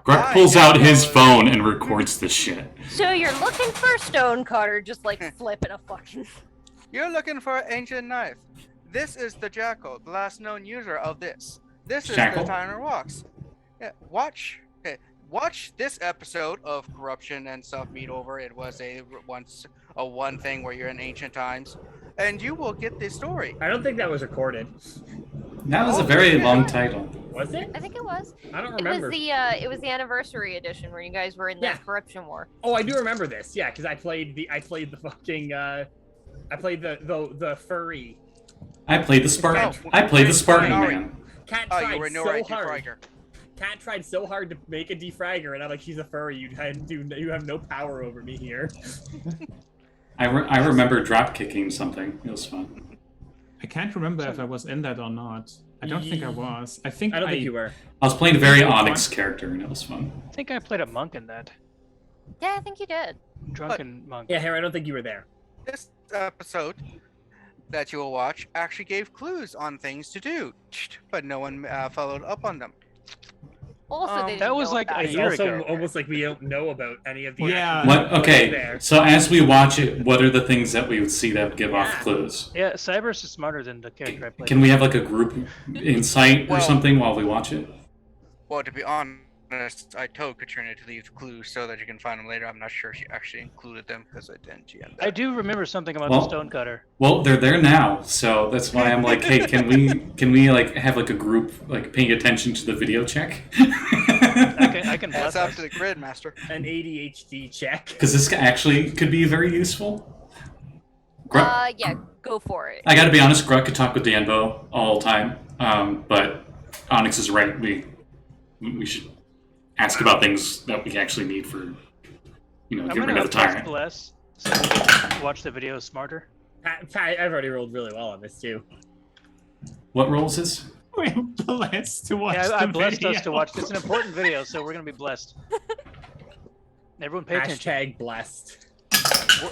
Gruk I pulls out his know. phone and records this shit. So you're looking for a stonecutter, just like flipping a fucking. You're looking for an ancient knife. This is the Jackal, the last known user of this. This is Jackal? the Tyner Walks. Watch this episode of Corruption and Stuff Meet Over. It was one thing where you're in ancient times, and you will get this story. I don't think that was recorded. That was a very long title. Was it? I think it was. I don't It remember. was the anniversary edition where you guys were in Yeah. that corruption war. Oh, I do remember this. Yeah, because I played the furry. I played the Spartan. Cat- I played the Spartan Sorry. man. Cat Oh, tried you were no so right, hard. De-Fragger. Cat tried so hard to make a De-Fragger, and I'm like, he's a furry. You have no power over me here. I remember drop kicking something. It was fun. I can't remember if I was in that or not. I don't think I was. I think I don't think you were. I was playing a very Onyx character, and it was fun. I think I played a monk in that. Yeah, I think you did. Drunken monk. Yeah, Hera, I don't think you were there. This episode that you will watch actually gave clues on things to do, but no one followed up on them. Also, they didn't that was know like about a It's it. year also ago. almost like we don't know about any of the. Yeah. actions What? that were Okay. There. So as we watch it, what are the things that we would see that would give off Yeah. clues? Yeah, Cyberus is smarter than the character I played. Can we have like a group insight or Well- something while we watch it? Well, to be honest, I told Katrina to leave clues so that you can find them later. I'm not sure she actually included them because I didn't GM that. I do remember something about Well- the stonecutter. Well, they're there now, so that's why I'm like, hey, can we like have like a group like paying attention to the video check? I can That's bless up us. to the grid, Master. An ADHD check. Because this actually could be very useful. Gruk, Yeah, go for it. I gotta be honest, Gruk could talk with Danbo all the time, but Onyx is right. We should ask about things that we actually need for, I'm get rid gonna of the tyrant. bless so we can watch the video smarter. I've already rolled really well on this too. What role is this? We're blessed to watch Yeah, the I blessed video. us to watch. It's an important video, so we're gonna be blessed. Everyone, pay attention. Hashtag blessed.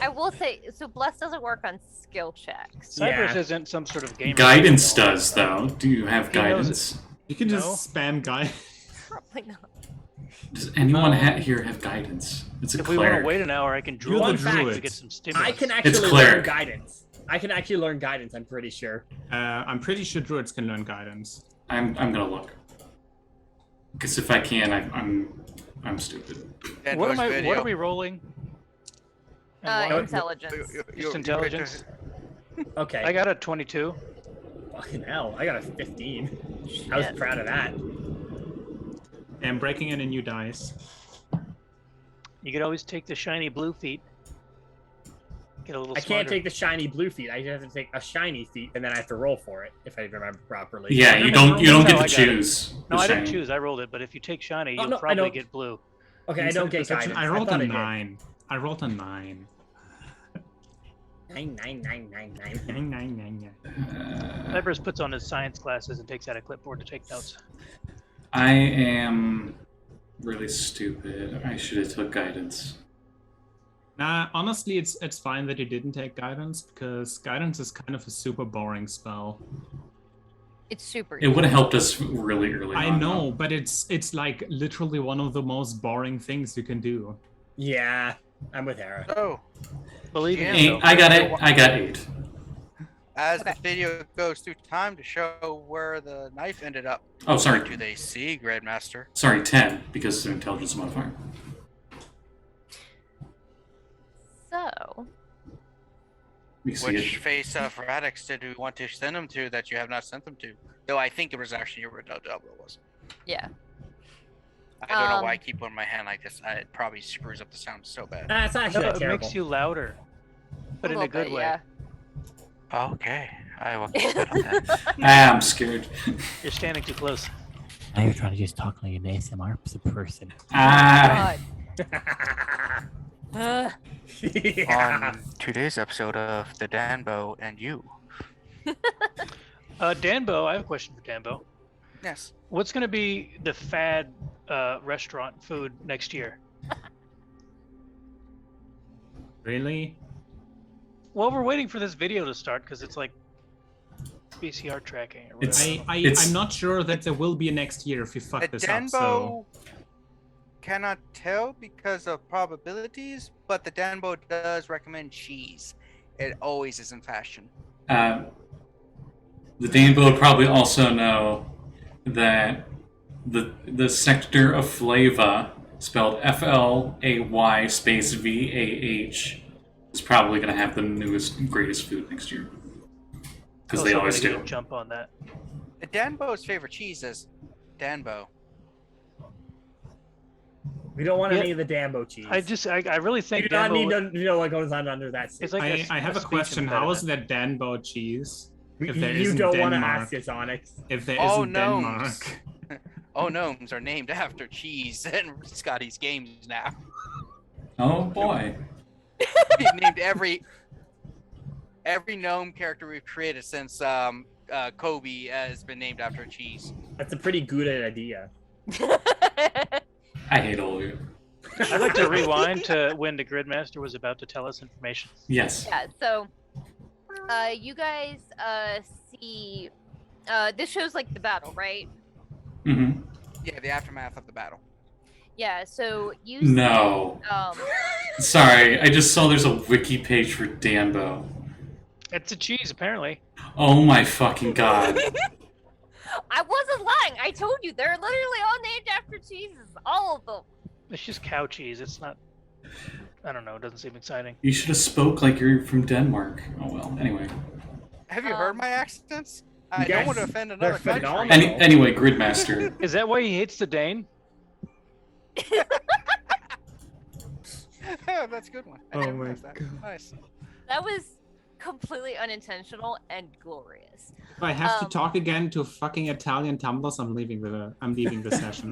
I will say, so Bless doesn't work on skill checks. Cyberus Yeah. isn't some sort of gamer. Guidance does, though. Do you have He knows guidance? You can just spam guy. Probably not. Does anyone here have guidance? It's a If we want cleric. to wait an hour, I can draw You're the the druid to druid. get some stimulus. I can It's actually learn cleric. guidance. I can actually learn guidance. I'm pretty sure. I'm pretty sure druids can learn guidance. I'm gonna look. Because if I can, I'm stupid. And What Rose video. what are we rolling? And why? Intelligence. Just intelligence. Okay. I got a 22. Fucking hell. I got a 15. I was Shit. proud of that. I'm breaking in a new dice. You could always take the shiny blue feet. Get a little I can't smarter. take the shiny blue feet. I just have to take a shiny feet, and then I have to roll for it if I remember properly. Yeah, you don't That's how get I to got it. choose. No, the I didn't shiny. choose. I rolled it. But if you take shiny, Oh, you'll no, I probably don't- get blue. Okay, I don't get Perception- guidance. I rolled thought a I did. 9. I rolled a 9. 9, 9, 9, 9, 9. 9, 9, 9, 9. Cyberus puts on his science glasses and takes out a clipboard to take notes. I am really stupid. I should have took guidance. Nah, honestly, it's fine that you didn't take guidance because guidance is kind of a super boring spell. It's super It would have helped us really early I on. know, but it's like literally one of the most boring things you can do. Yeah, I'm with Hera. Oh, Believe in Yeah. yourself. I got it. I got 8. as Okay. the video goes through time to show where the knife ended up. Oh, sorry. What do they see, Grandmaster? Sorry, 10 because of the intelligence modifier. So, We see Which it. face of Radix did we want to send them to that you have not sent them to? Though I think it was actually your double was. yeah. I don't know why I Um, keep putting my hand like this. It probably screws up the sound so bad. That's actually No, not it terrible. makes you louder, but in a little good bit, way. yeah. Okay, I will keep that on that. I'm scared. You're standing too close. Now you're trying to just talk like an ASMR person. Ah. God. Yeah. On today's episode of The Danbo and You. Danbo, I have a question for Danbo. Yes. What's going to be the fad restaurant food next year? Really? Well, we're waiting for this video to start because it's like PCR tracking or whatever. I'm not sure that there will be a next year if you fuck The this up. So Danbo cannot tell because of probabilities, but the Danbo does recommend cheese. It always is in fashion. The Danbo would probably also know that the sector of Flava, spelled FLAY space VAH, is probably going to have the newest and greatest food next year. Because they always do. Jump on that. Danbo's favorite cheese is Danbo. We don't want any of the Dambo cheese. I really think you do not Danbo, need to know what goes on under that seat. it's like I have a question. How is that Danbo cheese? If there You isn't don't want to Denmark? ask us, Onyx. If there Oh, isn't gnomes. Denmark. Oh, gnomes are named after cheese in Scotty's games now. Oh boy. He's named every gnome character we've created since Kobe has been named after a cheese. That's a pretty good idea. I hate all of you. I'd like to rewind to when the Gridmaster was about to tell us information. Yes. Yeah, so you guys see this shows like the battle, right? Mm-hmm. Yeah, the aftermath of the battle. Yeah, so you No. see, Sorry, I just saw there's a wiki page for Danbo. It's a cheese, apparently. Oh my fucking god. I wasn't lying. I told you they're literally all named after cheeses, all of them. It's just cow cheese. It's not. I don't know. It doesn't seem exciting. You should have spoke like you're from Denmark. Oh well, anyway. Have you heard my accents? I Yes, don't want to offend another they're country. phenomenal. Anyway, Gridmaster. Is that why he hates the Dane? Oh, that's a good one. I Oh didn't my realize that. God. Nice. That was completely unintentional and glorious. If I have to talk again to fucking Italian tumblers, I'm leaving the session.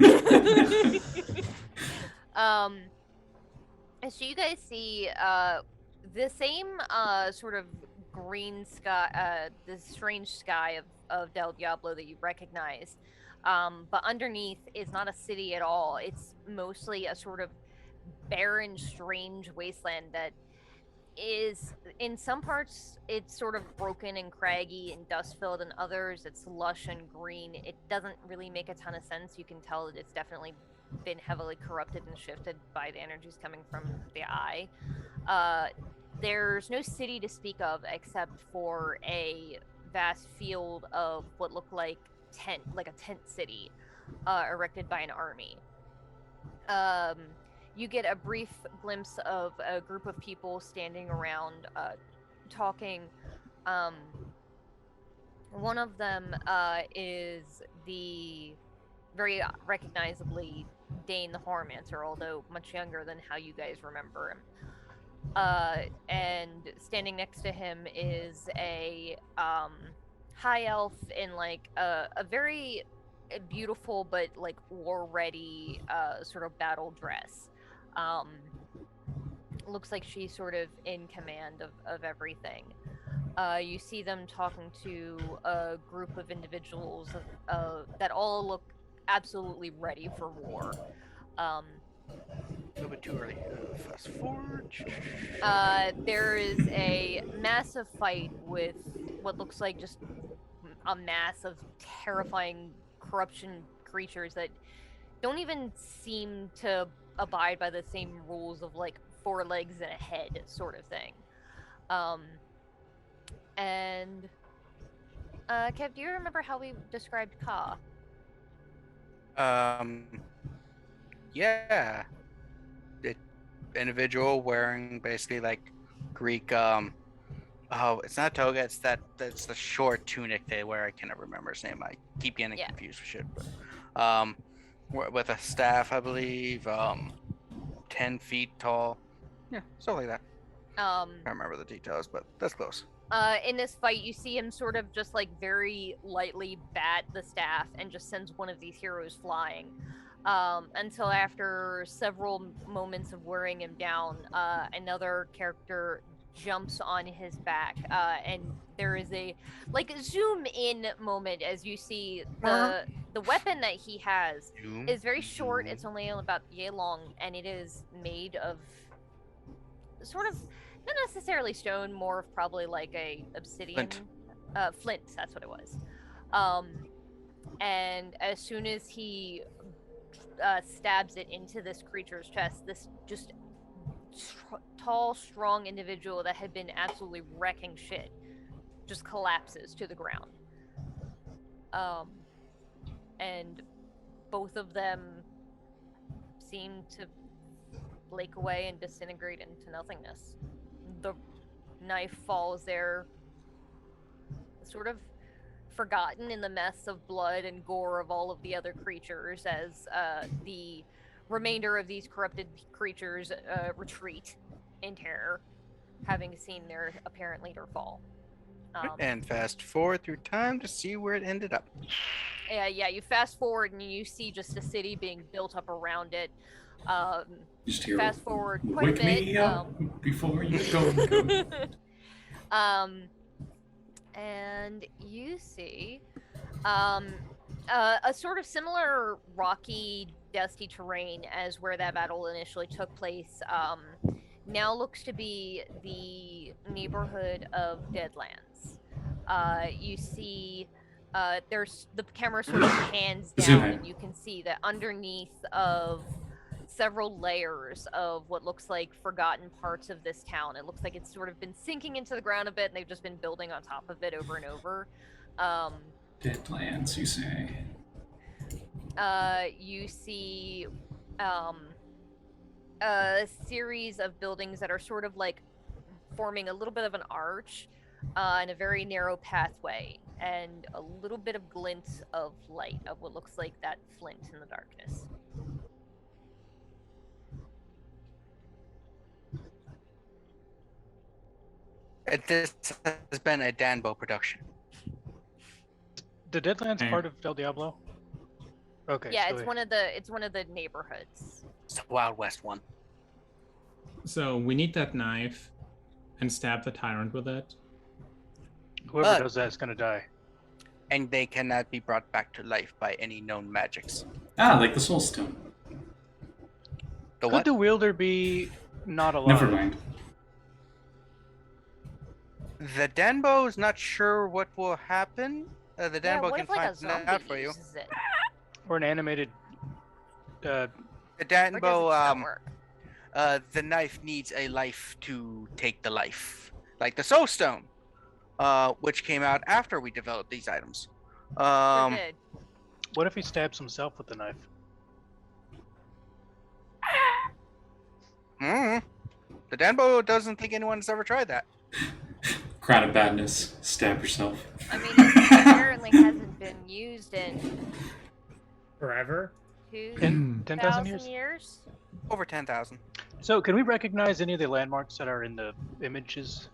So you guys see the same sort of green sky, this strange sky of Del Diablo that you recognize, but underneath is not a city at all. It's mostly a sort of barren, strange wasteland that is, in some parts, it's sort of broken and craggy and dust-filled, and others it's lush and green. It doesn't really make a ton of sense. You can tell that it's definitely been heavily corrupted and shifted by the energies coming from the eye. There's no city to speak of except for a vast field of what looked like a tent city, erected by an army. You get a brief glimpse of a group of people standing around, talking. One of them is the very recognizably Dane the Horrormancer, although much younger than how you guys remember him. And standing next to him is a high elf in like a very beautiful but like war ready sort of battle dress. Looks like she's sort of in command of everything. You see them talking to a group of individuals that all look absolutely ready for war. A little bit too early. Fast forward. There is a massive fight with what looks like just a mass of terrifying corruption creatures that don't even seem to abide by the same rules of like 4 legs and a head sort of thing. And Kev, do you remember how we described Ka? Yeah. The individual wearing basically like Greek oh, it's not toga, it's the short tunic they wear. I cannot remember his name. I keep getting confused with shit, but with a staff, I believe, 10 feet tall. Yeah, stuff like that. I can't remember the details, but that's close. In this fight, you see him sort of just like very lightly bat the staff and just sends one of these heroes flying. Until after several moments of wearing him down, another character jumps on his back, and there is a like zoom in moment as you see the weapon that he has is very short. It's only about yay long, and it is made of sort of not necessarily stone, more of probably like a obsidian flint. That's what it was. And as soon as he stabs it into this creature's chest, this just tall, strong individual that had been absolutely wrecking shit just collapses to the ground. And both of them seem to flake away and disintegrate into nothingness. The knife falls there, sort of forgotten in the mess of blood and gore of all of the other creatures as the remainder of these corrupted creatures retreat in terror, having seen their apparent leader fall. And fast forward through time to see where it ended up. Yeah, you fast forward and you see just a city being built up around it. Just hear, Fast forward quite a wake bit. me up before you go. And you see a sort of similar rocky, dusty terrain as where that battle initially took place. Now looks to be the neighborhood of Deadlands. You see, there's the camera sort of pans down, and you can see that underneath of several layers of what looks like forgotten parts of this town. It looks like it's sort of been sinking into the ground a bit, and they've just been building on top of it over and over. Deadlands, you say? You see a series of buildings that are sort of like forming a little bit of an arch and a very narrow pathway, and a little bit of glint of light of what looks like that flint in the darkness. This has been a Danbo production. The Deadlands part of Del Diablo? Okay. Yeah, so it's one of the neighborhoods. It's the Wild West one. So we need that knife and stab the tyrant with it. Whoever does that is gonna die. And they cannot be brought back to life by any known magics. Like the Soul Stone. The Could what? the wielder be not alive? Never mind. The Danbo is not sure what will happen. The Danbo what can if, like, a find that zombie out for you. uses it? Or an animated. The Or does it Danbo, just not work? the knife needs a life to take the life, like the Soul Stone, which came out after we developed these items. Or did? What if he stabs himself with the knife? The Danbo doesn't think anyone's ever tried that. Crown of badness. Stab yourself. I mean, it apparently hasn't been used in Forever? 10,000 years? years? Over 10,000. So, can we recognize any of the landmarks that are in the images?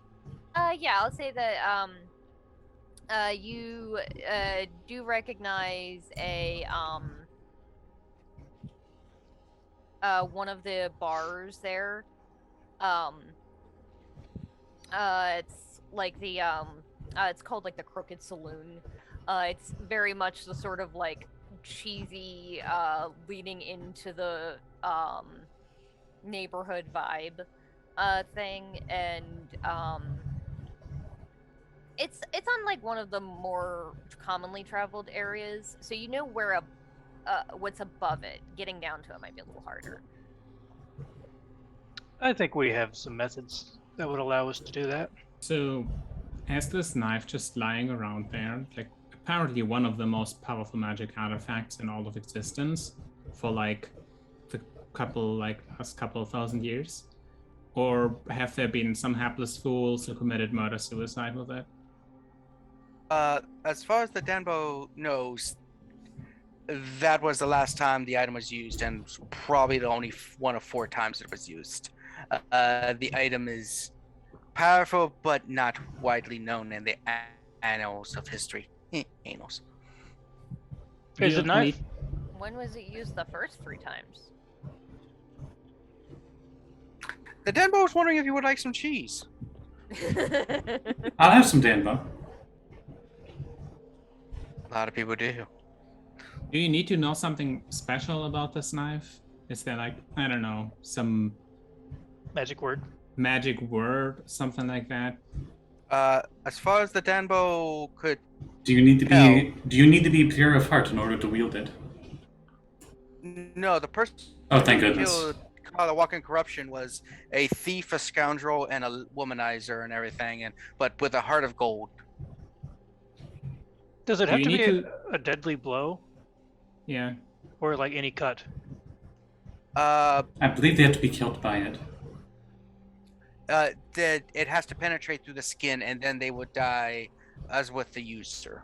Yeah, I'll say that you do recognize a one of the bars there. It's like the it's called like the Crooked Saloon. It's very much the sort of like cheesy leading into the neighborhood vibe thing, and it's on like one of the more commonly traveled areas, so you know where what's above it. Getting down to it might be a little harder. I think we have some methods that would allow us to do that. So, has this knife just lying around there, like apparently one of the most powerful magic artifacts in all of existence for like the last couple of thousand years? Or have there been some hapless fools who committed murder-suicide with it? As far as the Danbo knows, that was the last time the item was used, and probably the only one of 4 times it was used. The item is powerful, but not widely known in the annals of history. Annals. Is it knife? When was it used the first 3 times? The Danbo was wondering if you would like some cheese. I'll have some Danbo. A lot of people do. Do you need to know something special about this knife? Is there like, I don't know, some Magic word? magic word, something like that? As far as the Danbo could Do you need to tell, be pure of heart in order to wield it? no, the person Oh, thank who goodness. killed the Walking Corruption was a thief, a scoundrel, and a womanizer and everything, but with a heart of gold. Does it Do have you to need be to- a deadly blow? Yeah. Or like any cut? Uh, I believe they have to be killed by it. that it has to penetrate through the skin, and then they would die as with the user.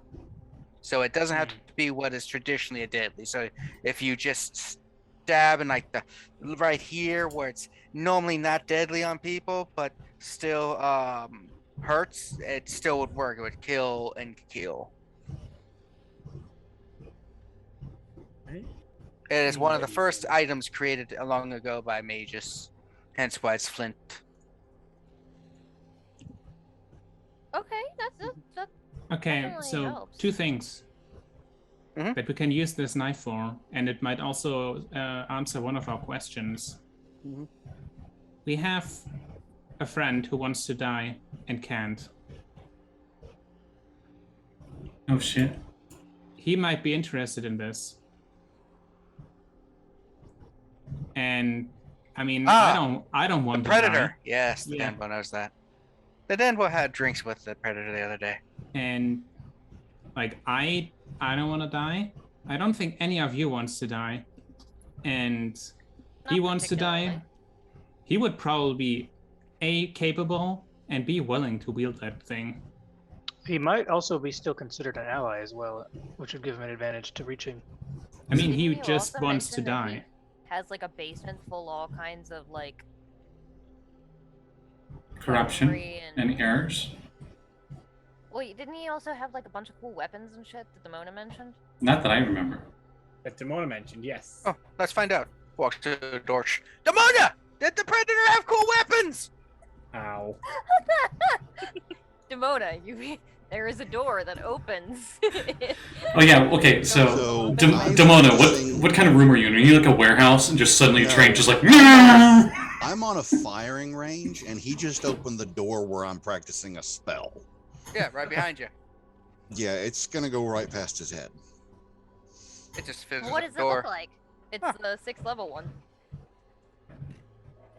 So it doesn't have to be what is traditionally a deadly. So if you just stab in like the right here where it's normally not deadly on people, but still hurts, it still would work. It would kill and kill. It is one of the first items created long ago by mages, hence why it's flint. Okay, that's Okay, Definitely so helps. 2 things Mhm. that we can use this knife for, and it might also answer one of our questions. Mhm. We have a friend who wants to die and can't. Oh shit. He might be interested in this. And I mean, I don't The want to predator. die. Yes, the Yeah. Danbo knows that. The Danbo had drinks with the predator the other day. And like I don't want to die. I don't think any of you wants to die. And he Not wants to die. particularly. He would probably be A, capable, and B, willing to wield that thing. He might also be still considered an ally as well, which would give him an advantage to reaching. I mean, Didn't he you just also wants to mention that he die. has like a basement full of all kinds of like Corruption weaponry and errors. Wait, didn't he also have like a bunch of cool weapons and shit that Demona mentioned? Not that I remember. That Demona mentioned, yes. Oh, let's find out. Walk to the door. Demona! Did the predator have cool weapons? Ow. Demona, there is a door that opens. Oh yeah, okay, so So, Demona, I'm what kind of room are you in? Are you like a warehouse and just suddenly a No. train just like I'm on a firing range, and he just opened the door where I'm practicing a spell. Yeah, right behind you. Yeah, it's gonna go right past his head. It just fizzes What the does it door. look like? It's the 6th level one.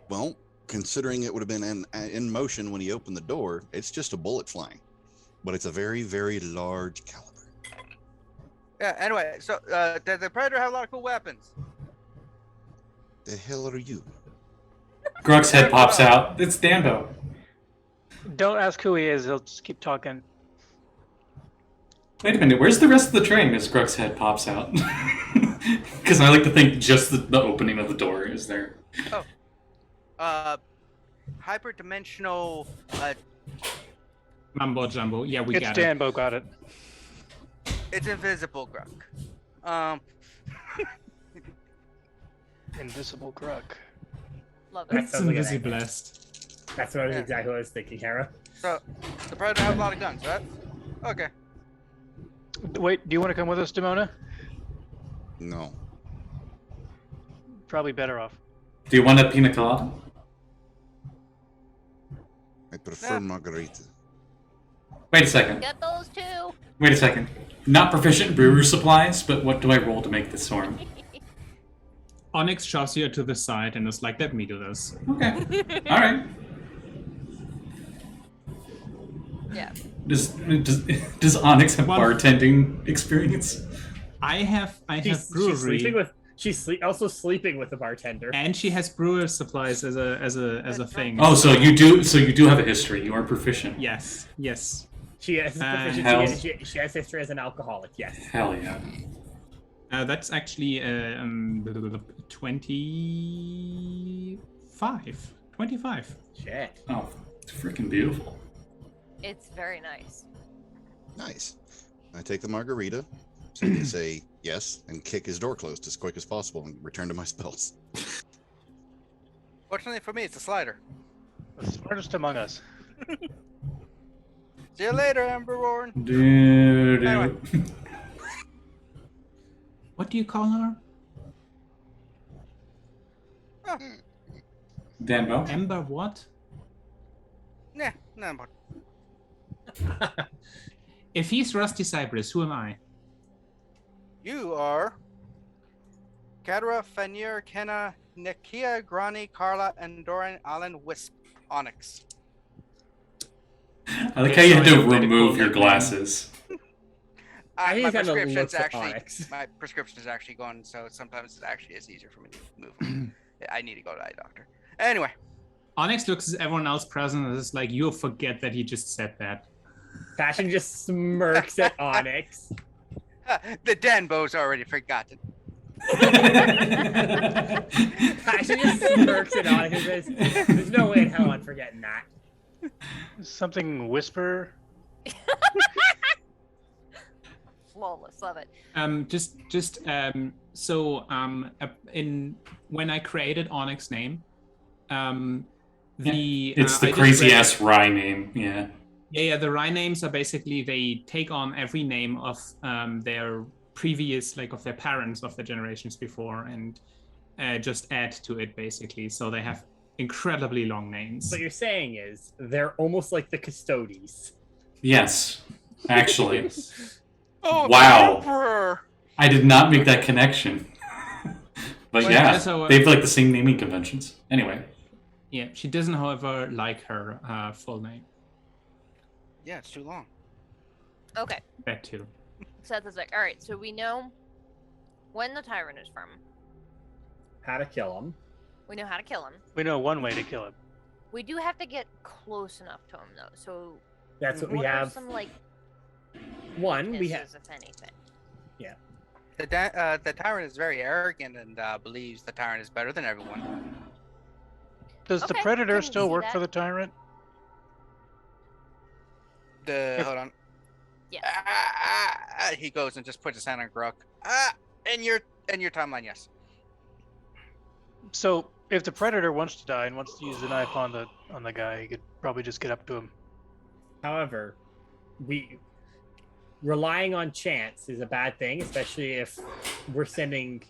Well, considering it would have been in motion when he opened the door, it's just a bullet flying, but it's a very, very large caliber. Yeah, anyway, so does the predator have a lot of cool weapons? The hell are you? Gruk's head pops out. It's Danbo. Don't ask who he is, he'll just keep talking. Wait a minute, where's the rest of the train as Gruk's head pops out? Because I like to think just the opening of the door is there. Hyperdimensional. Mumbo jumbo. Yeah, we It's got it. Danbo got it. It's invisible, Gruk. Invisible Gruk. Love it. That It's sounds like a invisible nightmare. blessed. That's what Yeah. exactly what I was thinking, Hera. So the predator have a lot of guns, right? Okay. Wait, do you want to come with us, Demona? No. Probably better off. Do you want a pina colada? I prefer margarita. Wait a second. Get those two. Wait a second. Not proficient in brewer supplies, but what do I roll to make this sword? Onyx shoves you to the side and is like, let me do this. Okay. Alright. Yeah. Does Onyx have Well- bartending experience? I have She's brewery, sleeping with. She's also sleeping with the bartender. and she has brewer supplies as a thing. Oh, so you do have a history. You are proficient. Yes, yes. She has proficiency hell. and she has history as an alcoholic. Yes. Hell yeah. That's actually 25. 25. Shit. Oh, freaking beautiful. It's very nice. Nice. I take the margarita, so you say yes, and kick his door closed as quick as possible and return to my spells. Fortunately for me, it's a slider. The smartest among us. See you later, Ember Warren. Dude. Anyway. What do you call her? Danbo? Ember what? Yeah, no, but If he's Rusty Cyberus, who am I? you are Kadra, Fenir, Kenna, Nikia, Grani, Carla, Endoran, Alan, Wisp, Onyx. I like how you had to remove your glasses. I think my it kinda prescription's looks actually Onyx. my prescription is actually gone, so sometimes it actually is easier for me to move them. I need to go to the eye doctor. Anyway, Onyx looks at everyone else present and is like, you'll forget that he just said that. Passion just smirks at Onyx. the Denbo's already forgotten. Passion just smirks at Onyx and says, there's no way in hell I'm forgetting that. Something whisper. Flawless, love it. In when I created Onyx name, It's the crazy ass Rye name, yeah. Yeah, the Rye names are basically they take on every name of their previous, like of their parents of the generations before, and just add to it basically. So they have incredibly long names. What you're saying is they're almost like the Custodies. Yes, actually. Oh, Wow. Emperor! I did not make that connection. But Well, yeah, so, they have like the same naming conventions. Anyway. Yeah, she doesn't, however, like her full name. Yeah, it's too long. Okay. That too. Seth is like, all right, so we know when the tyrant is from. How to kill him. We know how to kill him. We know one way to kill him. We do have to get close enough to him, though. So That's what we are have. some like One, we have. weaknesses, if anything. The tyrant is very arrogant and believes the tyrant is better than everyone. Does the Okay, Predator can still see work that. for the Tyrant? Hold on. Yes. He goes and just puts his hand on Gruk. In your timeline, yes. So if the Predator wants to die and wants to use the knife on the guy, he could probably just get up to him. However, relying on chance is a bad thing, especially if we're sending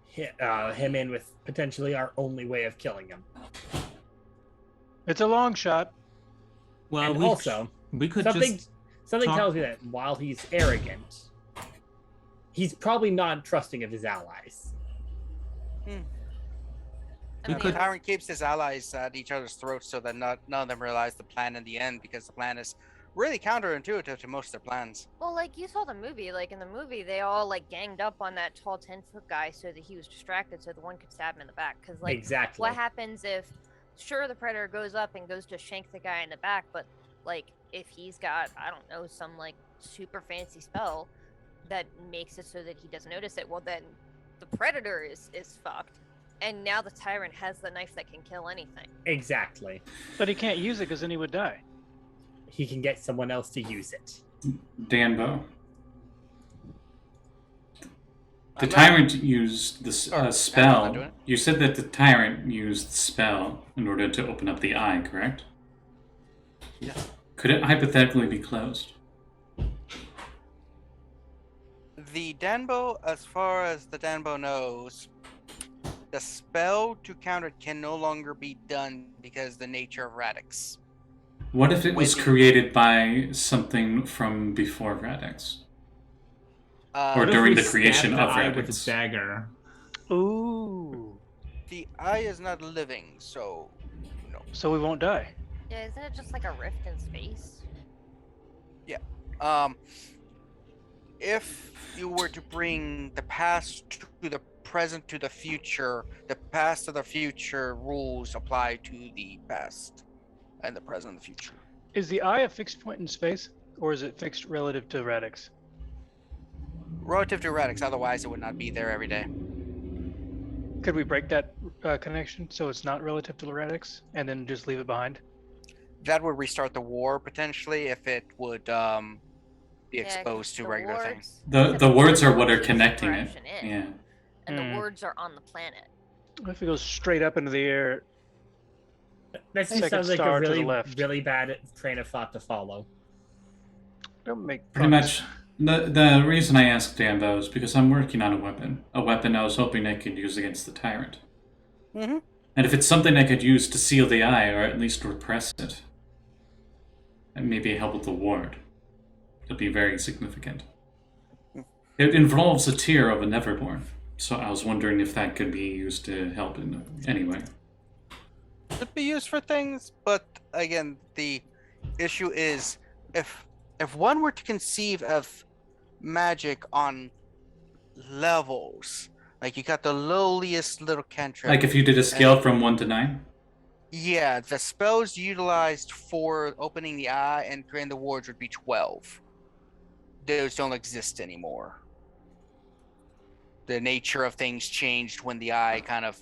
him in with potentially our only way of killing him. It's a long shot. Well, And also, we could something just tells me that while he's arrogant, he's probably not trusting of his allies. The tyrant keeps his allies at each other's throats so that none of them realize the plan in the end, because the plan is really counterintuitive to most of their plans. Well, like you saw the movie. Like in the movie, they all like ganged up on that tall 10-foot guy so that he was distracted, so the one could stab him in the back. Because like, Exactly. what happens if, sure, the Predator goes up and goes to shank the guy in the back, but like if he's got, I don't know, some like super fancy spell that makes it so that he doesn't notice it, well then the Predator is fucked. And now the tyrant has the knife that can kill anything. Exactly. But he can't use it because then he would die. He can get someone else to use it. Danbo. The tyrant used the I'm not spell. doing it. You said that the tyrant used the spell in order to open up the eye, correct? Yeah. Could it hypothetically be closed? The Danbo, as far as the Danbo knows, the spell to counter it can no longer be done because the nature of Radix. What if it was When- created by something from before Radix? Or What if during we the creation stab the of eye with a Radix? dagger? Ooh. The eye is not living, so no. So we won't die. Yeah, isn't it just like a rift in space? If you were to bring the past to the present to the future, the past to the future rules apply to the past and the present and the future. Is the eye a fixed point in space, or is it fixed relative to Radix? Relative to Radix, otherwise it would not be there every day. Could we break that connection so it's not relative to Radix, and then just leave it behind? That would restart the war potentially if it would be Yeah, 'cause exposed to the regular wards- things. The words are what are Keeps connecting it. direction in, Yeah. And Hmm. the words are on the planet. What if it goes straight up into the air? That just Second sounds like a star to the really, left. really bad train of thought to follow. Don't make Pretty progress. much. The reason I asked Danbo is because I'm working on a weapon. A weapon I was hoping I could use against the tyrant. Mm-hmm. And if it's something I could use to seal the eye, or at least repress it, and maybe help with the ward, it'll be very significant. It involves a tear of a Neverborn, so I was wondering if that could be used to help in any way. Could be used for things, but again, the issue is if one were to conceive of magic on levels. Like you got the lowliest little cantrip. Like if you did a scale from 1 to 9? Yeah, the spells utilized for opening the eye and creating the wards would be 12. Those don't exist anymore. The nature of things changed when the eye kind of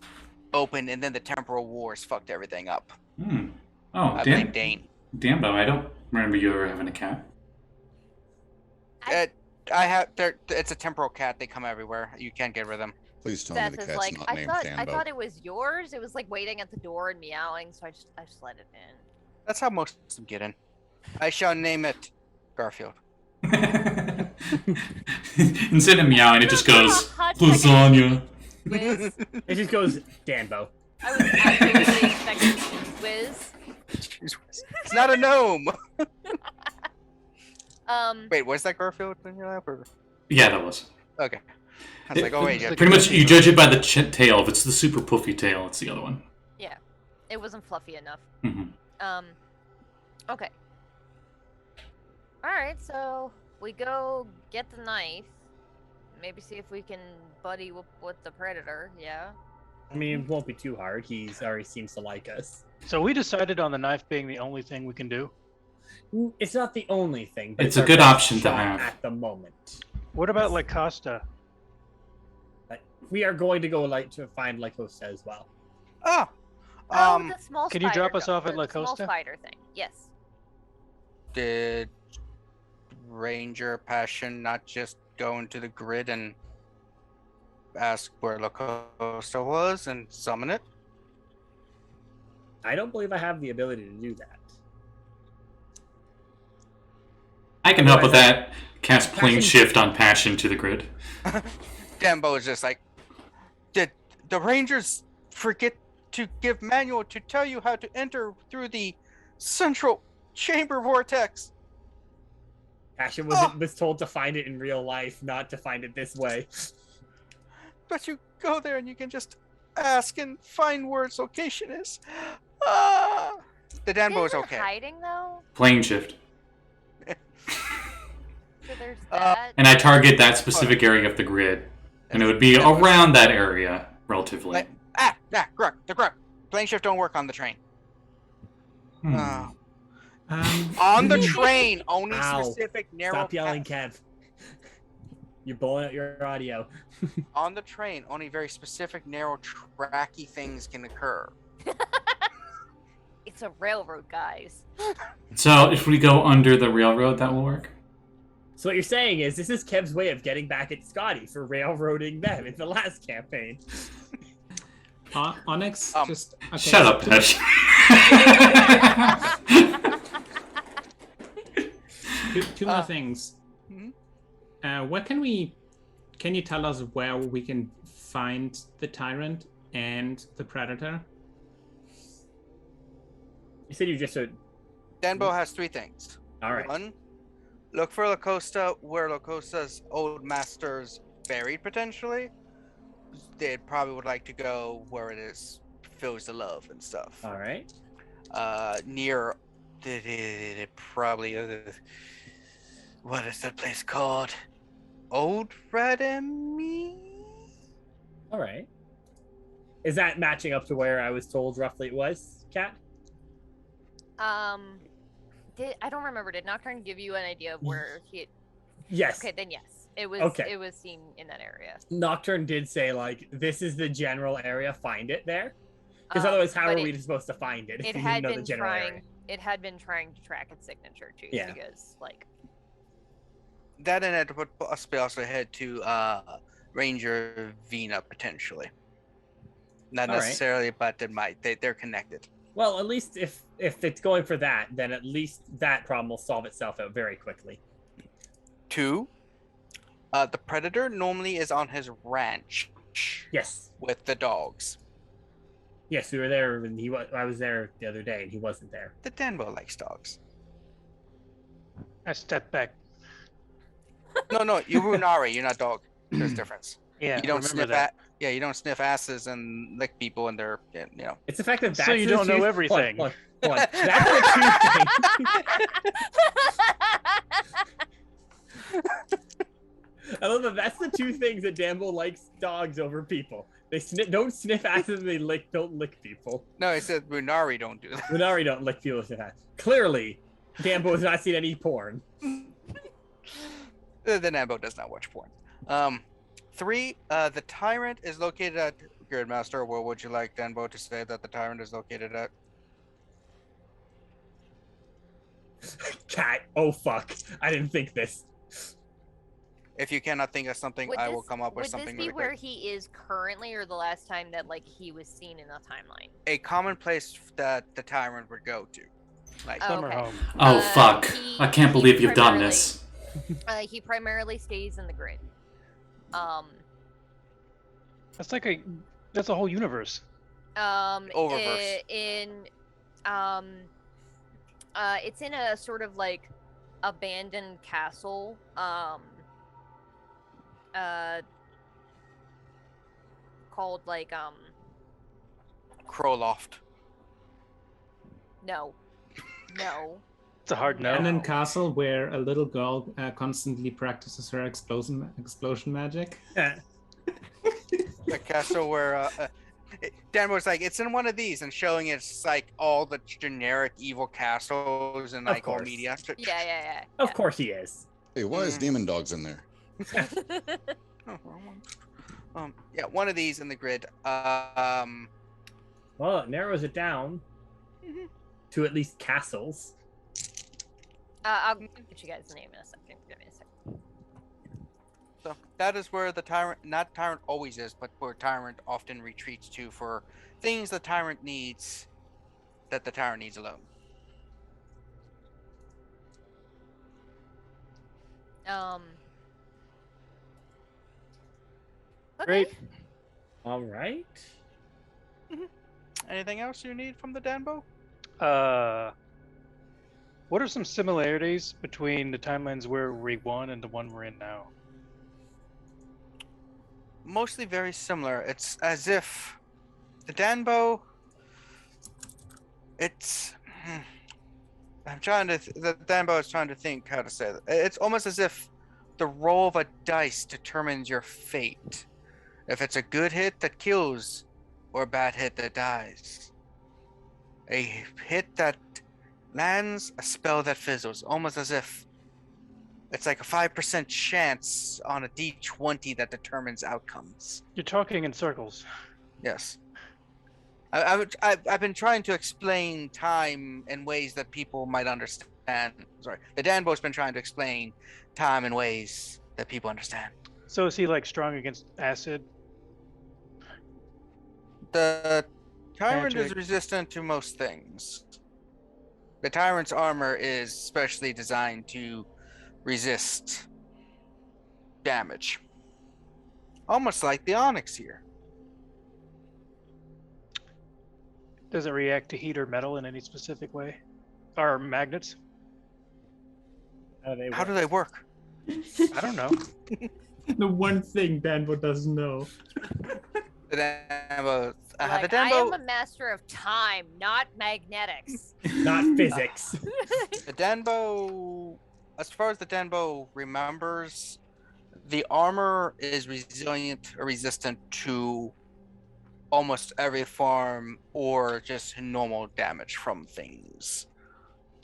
opened, and then the temporal wars fucked everything up. Oh, I blame Dane. Damn, though, I don't remember you ever having a cat. I have. It's a temporal cat. They come everywhere. You can't get rid of them. Please tell me the Seth is cat's like, not I named thought Danbo. it was yours. It was like waiting at the door and meowing, so I just let it in. That's how most of them get in. I shall name it Garfield. Instead of meowing, it just goes, lasagna. Whiz. It just goes Danbo. I was absolutely expecting Whiz. It's not a gnome. Um, Wait, was that Garfield in your lap? Or... Yeah, that was. Okay. I was like, oh wait, yeah. Pretty much, you judge it by the tail. If it's the super puffy tail, it's the other one. yeah, it wasn't fluffy enough. Mm-hmm. Okay. All right, so we go get the knife. Maybe see if we can buddy with the predator. Yeah. I mean, it won't be too hard. He's already seems to like us. So we decided on the knife being the only thing we can do. It's not the only thing, but It's a our good best option to shot have. at the moment. What about La Costa? We are going to go to find La Costa as well. Oh. The small Can you spider drop us dog, off at the La small Costa? spider thing. Yes. Did Ranger Passion not just go into the grid and ask where La Costa was and summon it? I don't believe I have the ability to do that. I can help with that. Cast plane Passion- shift on Passion to the grid. Dembo is just like, did the Rangers forget to give manual to tell you how to enter through the central chamber vortex? Passion was told to find it in real life, not to find it this way. But you go there and you can just ask and find where its location is. The Dembo is Isn't it okay. hiding though? Plane shift. So there's that. And I target that specific area of the grid. And it would be around that area, relatively. Like, Gruk, the Gruk. Plane shift don't work on the train. On the train, only Ow. specific narrow Stop yelling, paths. Kev. You're blowing out your audio. On the train, only very specific narrow tracky things can occur. It's a railroad, guys. So if we go under the railroad, that will work? So what you're saying is this is Kev's way of getting back at Scotty for railroading them in the last campaign. Onyx, just... Okay, Shut up, Pesh. Two more things. Mhm. Can you tell us where we can find the Tyrant and the Predator? You said you just said... Denbo has three things. All right. One, look for La Costa where La Costa's old master's buried, potentially. They probably would like to go where it is, feels the love and stuff. All right. Near, probably, what is that place called? Old Rademy? All right. Is that matching up to where I was told roughly it was, Kat? I don't remember. Did Nocturne give you an idea of where he? Yes. Okay, then yes. It was. Okay. It was seen in that area. Nocturne did say, like, this is the general area, find it there. Because otherwise, how but are we supposed to find it if It we had didn't know the been general trying. area? It had been trying to track its signature too. Yeah. Because like. That and it would possibly also head to Ranger Vina, potentially. Not All right. necessarily, but they're connected. Well, at least if it's going for that, then at least that problem will solve itself out very quickly. Two, the Predator normally is on his ranch. Yes. With the dogs. Yes, we were there, and I was there the other day, and he wasn't there. The Danbo likes dogs. I step back. No, you're Runari, you're not dog. There's a difference. Yeah, You don't remember sniff that. you don't sniff asses and lick people and they're, It's the fact that So that's you the don't know two- everything. Hold on. That's the two things. two things that Dambo likes dogs over people. They don't sniff acid, and they don't lick people. No, it said Runari don't do that. Runari don't lick people with that. Clearly, Dambo has not seen any porn. The Dambo does not watch porn. 3, the Tyrant is located at Gridmaster. Where would you like Dambo to say that the Tyrant is located at? Cat. Oh fuck! I didn't think this. If you cannot think of something, I will come up with something. Would this be really where quick. he is currently, or the last time that like he was seen in the timeline? A common place that the Tyrant would go to, like Oh, Summer okay. home. Oh fuck! I can't he believe you've done primarily- this. He primarily stays in the grid. That's like that's a whole universe. Oververse. It's in a sort of like abandoned castle. Called like Crowloft. no. It's a hard no. And in Castle, where a little girl constantly practices her explosion magic. A castle where Dan was like, it's in one of these, and showing it's like all the generic evil castles and Of like all course. media. Yeah. Of course he is. Hey, why is Demon Dogs in there? Yeah, one of these in the grid. Well, it narrows it down to at least castles. I'll get you guys the name in a second. Give me a second. So that is where the Tyrant, not Tyrant always is, but where Tyrant often retreats to for things the Tyrant needs, that the Tyrant needs alone. Okay. Great. All right. Anything else you need from the Danbo? What are some similarities between the timelines where we won and the one we're in now? Mostly very similar. It's as if the Danbo. It's. The Danbo is trying to think how to say that. It's almost as if the roll of a dice determines your fate. If it's a good hit that kills, or a bad hit that dies. A hit that lands, a spell that fizzles. Almost as if it's like a 5% chance on a d20 that determines outcomes. You're talking in circles. Yes. I've been trying to explain time in ways that people might understand. Sorry. The Danbo's been trying to explain time in ways that people understand. So is he like strong against acid? The Tyrant is Magic. resistant to most things. The Tyrant's armor is specially designed to resist damage. Almost like the Onyx here. Does it react to heat or metal in any specific way? Or magnets? How do they work? I don't know. The one thing Danbo doesn't know. The Danbo. Like, The I Danbo. am a master of time, not magnetics. Not physics. The Danbo, as far as the Danbo remembers, the armor is resilient or resistant to almost every form or just normal damage from things.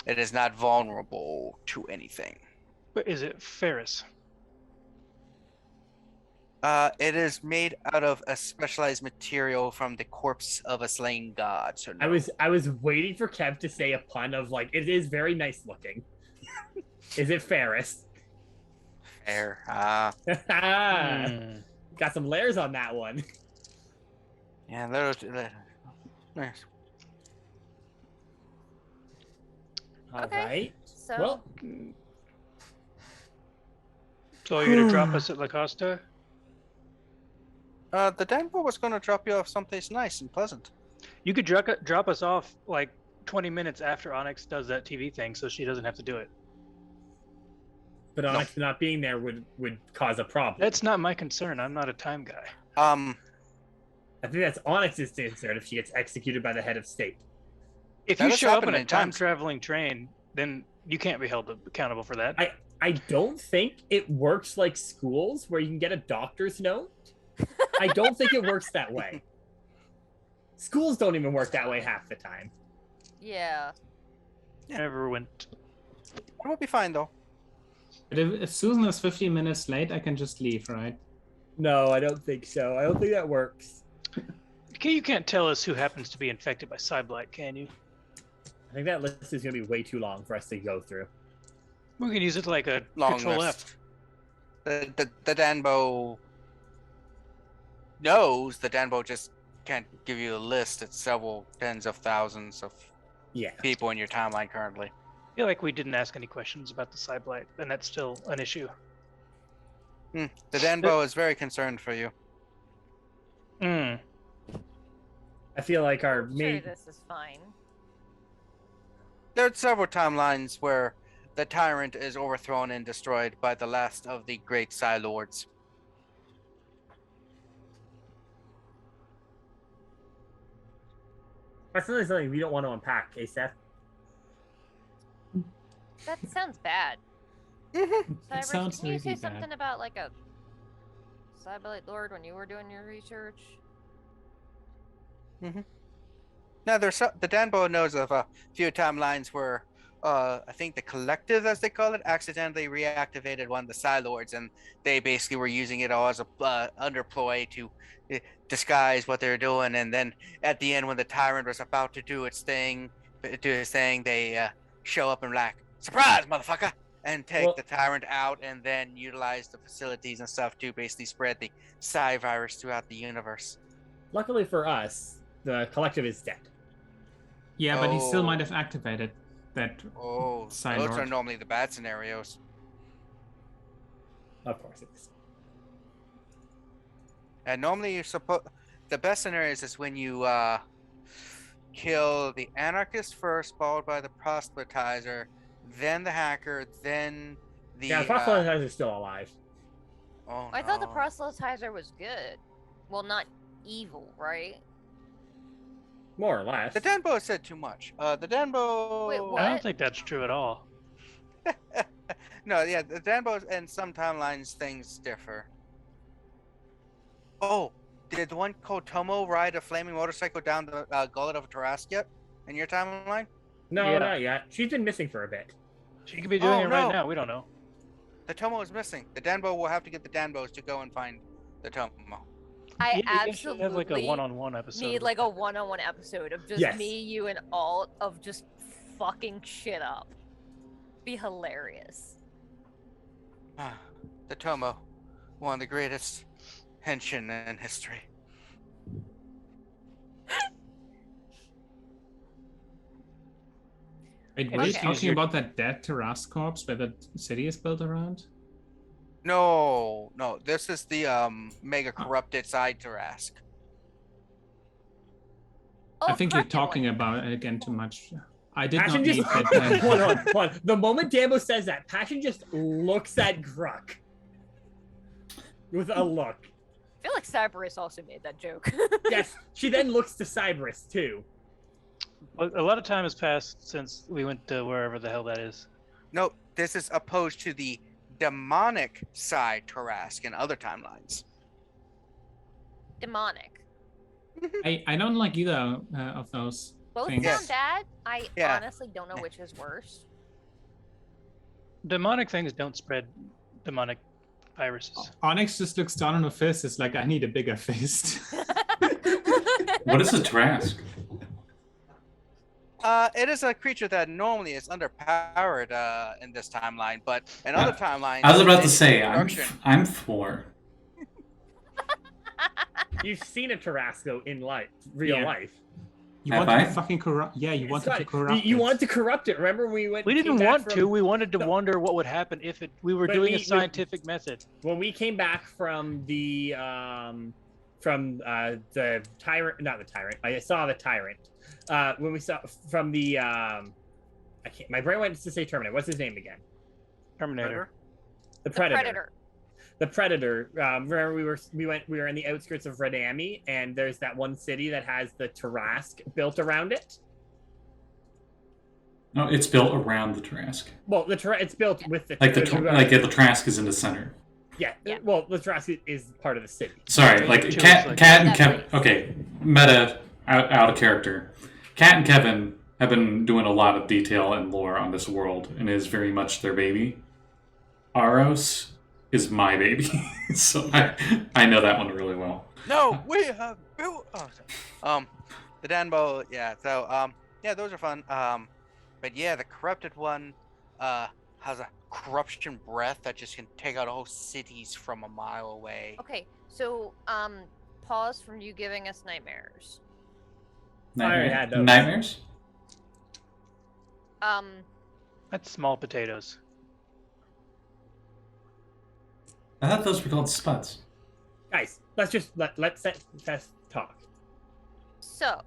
It is not vulnerable to anything. But is it ferrous? It is made out of a specialized material from the corpse of a slain god. So no. I was waiting for Kev to say a pun of like, it is very nice looking. Is it Ferris? Fair. Got some layers on that one. Yeah, those. Nice. All Okay. right. So Well, So you're gonna drop us at La Costa? The Danbo was going to drop you off someplace nice and pleasant. You could drop us off like 20 minutes after Onyx does that TV thing, so she doesn't have to do it. but Onyx not being there would cause a problem. That's not my concern. I'm not a time guy. I think that's Onyx's concern if she gets executed by the head of state. If That you has show up happened in a many times. time traveling train, then you can't be held accountable for that. I don't think it works like schools where you can get a doctor's note. I don't think it works that way. Schools don't even work that way half the time. Yeah. Never went. It will be fine though. But if Susan is 15 minutes late, I can just leave, right? No, I don't think so. I don't think that works. You can't tell us who happens to be infected by Cyblight, can you? I think that list is going to be way too long for us to go through. We can use it like a Long Control list. F. The Danbo knows the Danbo just can't give you a list. It's several tens of thousands of Yeah. people in your timeline currently. I feel like we didn't ask any questions about the Cyblight, and that's still an issue. The Danbo is very concerned for you. Hmm. I feel like our I'm main... sure this is fine. There are several timelines where the tyrant is overthrown and destroyed by the last of the great Psy Lords. That's really something we don't want to unpack, Seth. That sounds bad. Mm-hmm. Cyrus, sounds can you say really bad. something about like a Cyberlight Lord when you were doing your research? Now, the Danbo knows of a few timelines where I think the collective, as they call it, accidentally reactivated one of the Psy Lords, and they basically were using it all as a underploy to disguise what they were doing. And then at the end, when the tyrant was about to do his thing, they show up and like, surprise, motherfucker, and take the tyrant out, and then utilize the facilities and stuff to basically spread the Psy virus throughout the universe. Luckily for us, the collective is dead. Yeah, but he still might have activated that. Oh, Psy those Lord. are normally the bad scenarios. Of course it is. And normally you're the best scenarios is when you kill the anarchist first, followed by the proselytizer, then the hacker, then the Yeah, the proselytizer is still alive. Oh, I thought the no. proselytizer was good. Well, not evil, right? More or less. The Danbo said too much. The Danbo. Wait, I what? don't think that's true at all. No, yeah, the Danbo and some timelines things differ. Oh, did the one called Tomo ride a flaming motorcycle down the gullet of Tarask yet in your timeline? No, Yeah. not yet. She's been missing for a bit. She could be doing Oh, it right no. now. We don't know. The Tomo is missing. The Danbo will have to get the Danbos to go and find the Tomo. I Yeah, you should have like a absolutely one-on-one episode. need like a one-on-one episode of just Yes. me, you, and Alt of just fucking shit up. Be hilarious. The Tomo, one of the greatest Henshin in history. Wait, were you Okay. talking about that dead Tarask corpse where the city is built around? No, this is the mega corrupted side Tarask. I think you're Kraken talking one. about it again too much. I did Passion not mean just... that. hold on. The moment Dambo says that, Passion just looks at Gruk. With a look. I feel like Cyberus also made that joke. Yes, she then looks to Cyberus, too. Well, a lot of time has passed since we went to wherever the hell that is. No, this is opposed to the demonic side Tarask in other timelines. Demonic. I don't like either of those Both things. sound bad. I Yeah. honestly don't know which is worse. Demonic things don't spread demonic viruses. Onyx just looks down on her fist. It's like, I need a bigger fist. What is a Trask? It is a creature that normally is underpowered in this timeline, but in other timelines. I was about to it's say, destruction. I'm for. You've seen a Tarasco in real Yeah. life. You Have wanted I? to fucking corrupt. Yeah, you wanted Scotty, to corrupt. You it. wanted to corrupt it. Remember we We came didn't back want from- to. We wanted to No. wonder what would happen if we were But doing a we- scientific method. When we came back from the tyrant, not the tyrant. I saw the tyrant. When we saw from the I can't. My brain went to say Terminator. What's his name again? Terminator. The The Predator. Predator. The Predator. Remember we were in the outskirts of Redami, and there's that one city that has the Tarask built around it. No, it's built around the Trask. Well, it's built with the Like the Trask is in the center. Yeah. Yeah. Well, the Trask is part of the city. Sorry, like Two Cat is like- and That Kevin. place. Okay, meta out of character. Cat and Kevin have been doing a lot of detail and lore on this world, and it is very much their baby. Aros is my baby, so I know that one really well. No, we have built. Oh, sorry. The Danbo. Yeah. So yeah, those are fun. But yeah, the corrupted one has a corruption breath that just can take out whole cities from a mile away. Okay, so pause from you giving us nightmares. I already had those. Nightmares? That's small potatoes. I thought those were called spuds. Guys, let's talk. So,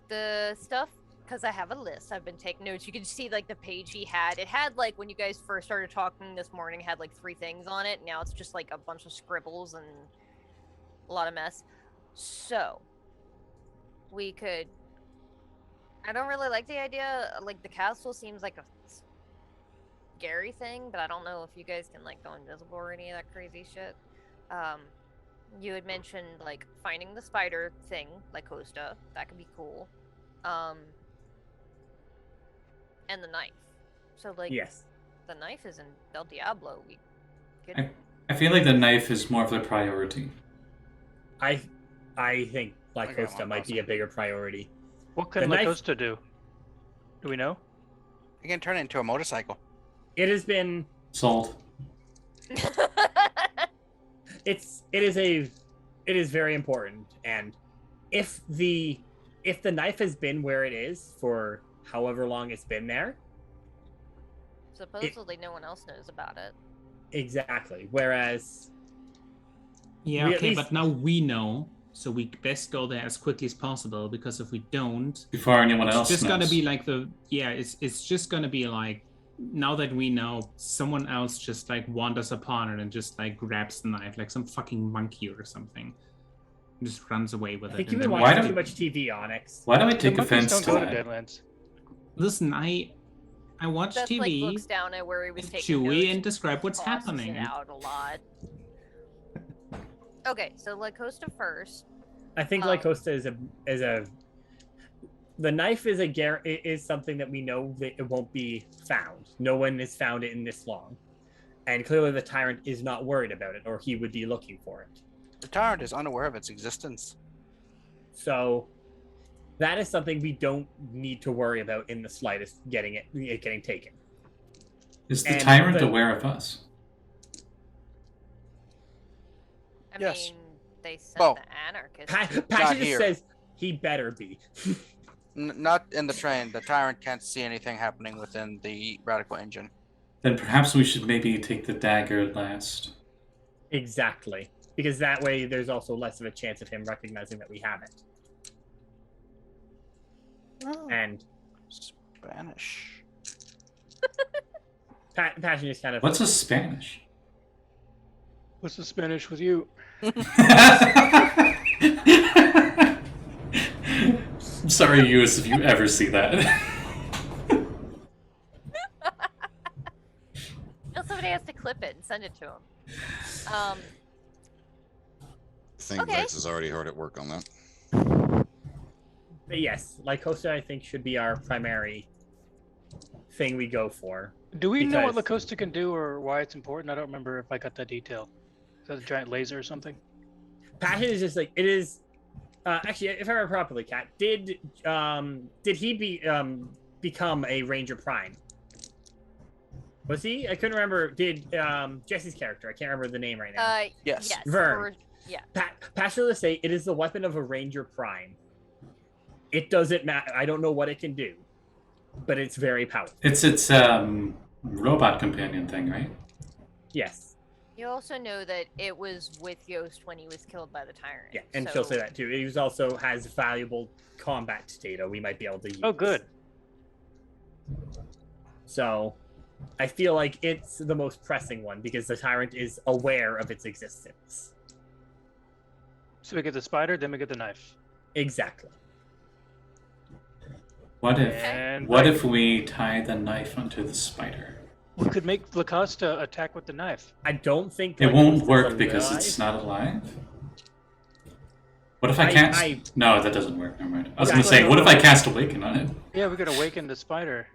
the stuff, because I have a list, I've been taking notes. You can see like the page he had. It had like when you guys first started talking this morning, had like 3 things on it. Now it's just like a bunch of scribbles and a lot of mess. So, we could. I don't really like the idea. Like the castle seems like a scary thing, but I don't know if you guys can like go invisible or any of that crazy shit. You had mentioned like finding the spider thing, like Costa. That could be cool. And the knife. So like, Yes. the knife is in Del Diablo. We could. I feel like the knife is more of the priority. I think Okay, Lycosta well, might be a bigger priority. What can The knife- Lacosta do? Do we know? You can turn it into a motorcycle. It has been. Sold. It is very important, and if the knife has been where it is for however long it's been there, Supposedly, no one else knows about it. exactly. Whereas, Yeah, We at okay, least- but now we know, so we best go there as quickly as possible, because if we don't, Before anyone it's else just knows. gonna be like it's just gonna be like, now that we know, someone else just like wanders upon it and just like grabs the knife like some fucking monkey or something, and just runs away with I it. think and you've been then Why watching don't- too much TV, Onyx. Why do I take The monkeys offense don't to go to that? Deadlands. Listen, I watch That's TV like looks down at where he was with taking Chewie notes, and describe what's crosses happening. it out a lot. Okay, so Lycosta first. I think Lycosta is a. The knife is something that we know that it won't be found. No one has found it in this long, and clearly the tyrant is not worried about it, or he would be looking for it. The tyrant is unaware of its existence. So, that is something we don't need to worry about in the slightest. Getting taken. Is the And tyrant the- aware of us? I Yes. mean, they sent Well, the anarchist. Passion just here. says he better be. Not in the train. The tyrant can't see anything happening within the radical engine. Then perhaps we should maybe take the dagger last. Exactly, because that way there's also less of a chance of him recognizing that we have it. And Spanish. Passion is kind of. What's a Spanish? What's the Spanish with you? I'm sorry, Eunice, if you ever see that. Well, somebody has to clip it and send it to him. I think Okay. Lex is already hard at work on that. But yes, Lycosta I think should be our primary thing we go for. Do we know what Because- Lacosta can do or why it's important? I don't remember if I got that detail. Is that a giant laser or something? Passion is just like it is. Actually, if I remember properly, Kat, did he become a Ranger Prime? Was he? I couldn't remember. Did Jesse's character? I can't remember the name right now. Yes. Yes. Vern. or- yeah. Passion will say it is the weapon of a Ranger Prime. It doesn't matter. I don't know what it can do, but it's very powerful. It's robot companion thing, right? Yes. You also know that it was with Yost when he was killed by the tyrant. Yeah, and so... she'll say that too. It also has valuable combat data we might be able to use. Oh, good. So, I feel like it's the most pressing one because the tyrant is aware of its existence. So we get the spider, then we get the knife. Exactly. What And if we tie the knife onto the spider? we could make Lacosta attack with the knife. I don't think It like, won't this is work because alive. it's not alive. What if I cast? No, that doesn't work. Never mind. I was gonna say, what if I cast Awaken on it? Yeah, we could awaken the spider.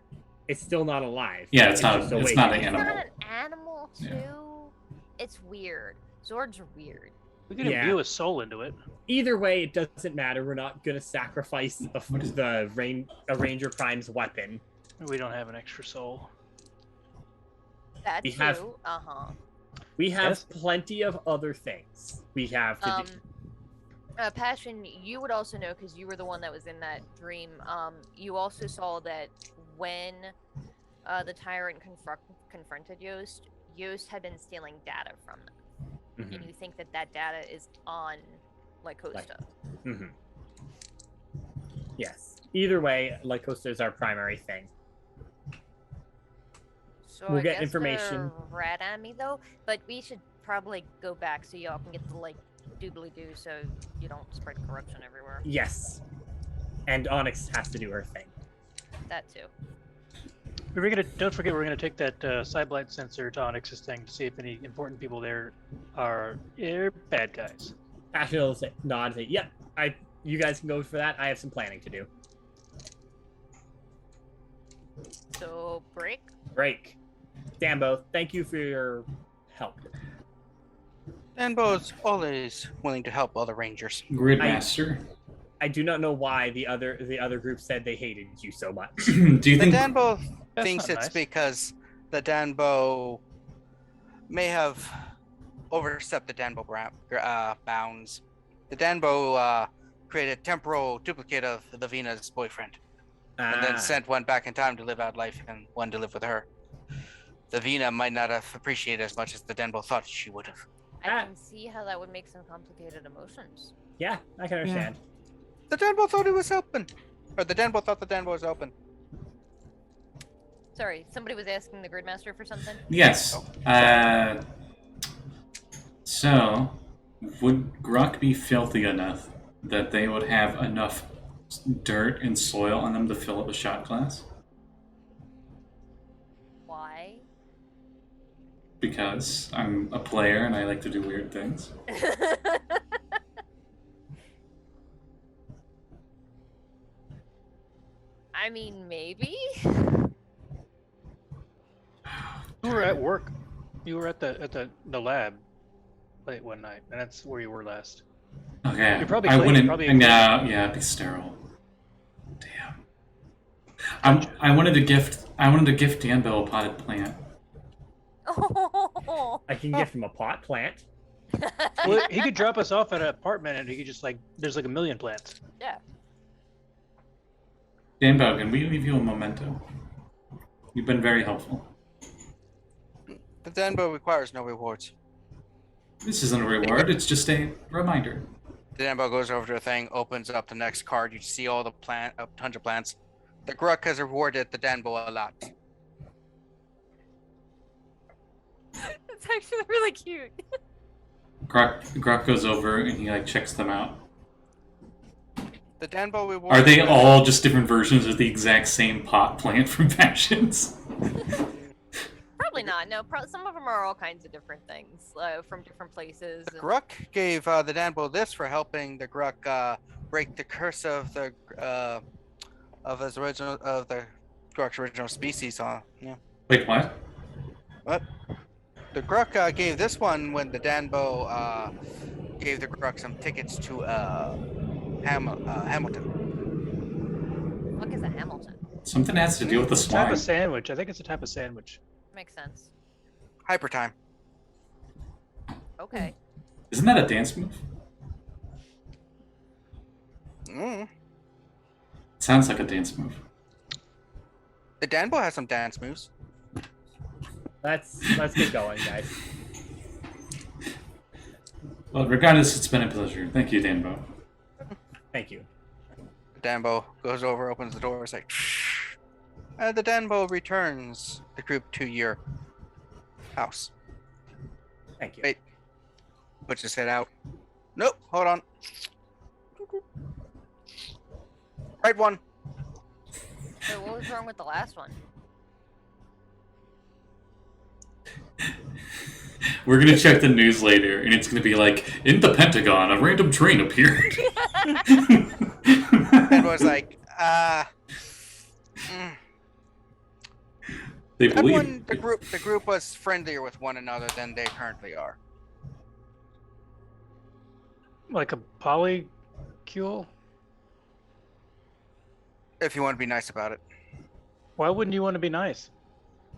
It's still not alive. Yeah, it's not. just It's awake. not an It's animal. not an animal too. Yeah. It's weird. Zords are weird. We could Yeah. imbue a soul into it. Either way, it doesn't matter. We're not gonna sacrifice What is a Ranger Prime's weapon. We don't have an extra soul. That We too. have- We have Yes. plenty of other things we have to do. Passion, you would also know because you were the one that was in that dream. You also saw that when the tyrant confronted Yost, Yost had been stealing data from them, Mhm. and you think that that data is on Lycosta. Mhm. Yes. Either way, Lycosta is our primary thing. So We'll I get guess information. they're rat at me though, but we should probably go back so y'all can get the doobly-doo so you don't spread corruption everywhere. Yes. And Onyx has to do her thing. That too. Don't forget, we're gonna take that Cyblight sensor to Onyx's thing to see if any important people there are bad guys. Passion will say, nod and say, "Yep, you guys can go for that. I have some planning to do." So break. Break. Dambo, thank you for your help. Danbo's always willing to help other rangers. Gridmaster. I do not know why the other group said they hated you so much. Do you The think? Danbo That's thinks not it's nice. because the Danbo may have overstepped the Danbo bounds. The Danbo created a temporal duplicate of the Vena's boyfriend, and then sent one back in time to live out life and one to live with her. The Vena might not have appreciated as much as the Danbo thought she would have. I Ah. can see how that would make some complicated emotions. Yeah, I can understand. The Danbo thought it was open, or the Danbo thought the Danbo was open. Sorry, somebody was asking the Gridmaster for something? Yes. So, would Gruk be filthy enough that they would have enough dirt and soil on them to fill up a shot glass? Why? Because I'm a player and I like to do weird things. I mean, maybe? You were at work. You were at the lab late one night, and that's where you were last. Okay. You're probably I clean, wouldn't. probably No, yeah, it'd be sterile. Damn. I wanted to gift Danbo a potted plant. Oh. I can gift him a pot plant. Well, he could drop us off at an apartment, and he could just there's like a million plants. Yeah. Danbo, can we leave you a memento? You've been very helpful. The Danbo requires no rewards. This isn't a reward, it's just a reminder. The Danbo goes over to the thing, opens up the next card. You see all the tons of plants. The Gruk has rewarded the Danbo a lot. It's actually really cute. Grok goes over and he checks them out. The Danbo reward. Are they all just different versions of the exact same pot plant from Factions? Probably not. No, some of them are all kinds of different things from different places. The Gruk gave the Danbo this for helping the Gruk break the curse of the Gruk's original species. Yeah. Wait, what? What? The Gruk gave this one when the Danbo gave the Gruk some tickets to Hamilton. What is a Hamilton? Something has to do with the It's a type swine. of sandwich. I think it's a type of sandwich. Makes sense. Hyper time. Okay. Isn't that a dance move? Mm. It sounds like a dance move. The Danbo has some dance moves. Let's get going, guys. Well, regardless, it's been a pleasure. Thank you, Danbo. Thank you. The Danbo goes over, opens the door, it's like, shh. And the Danbo returns the group to your house. Thank you. Wait. Puts his head out. Nope, hold on. Right one. So what was wrong with the last one? We're gonna check the news later, and it's gonna be like, in the Pentagon, a random train appeared. And was like, They that believe. one, the group was friendlier with one another than they currently are. Like a polycule? If you want to be nice about it. Why wouldn't you want to be nice?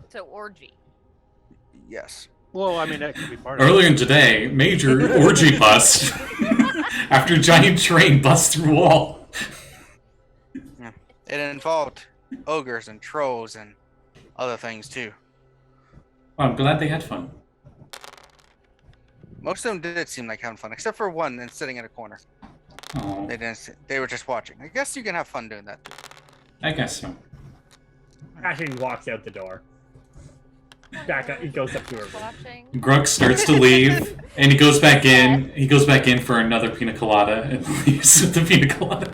So orgy. Yes. Well, I mean, that could be part of Earlier it. in today, major orgy bust after giant train busts through wall. It involved ogres and trolls and other things too. I'm glad they had fun. Most of them did seem like having fun, except for one and sitting in a corner. Oh, They didn't. They were just watching. I guess you can have fun doing that too. I guess so. Ashton walks out the door. Back up, he goes up to her room. Watching. Gruk starts to leave, and he goes back in. He goes back in for another pina colada, and leaves with the pina colada.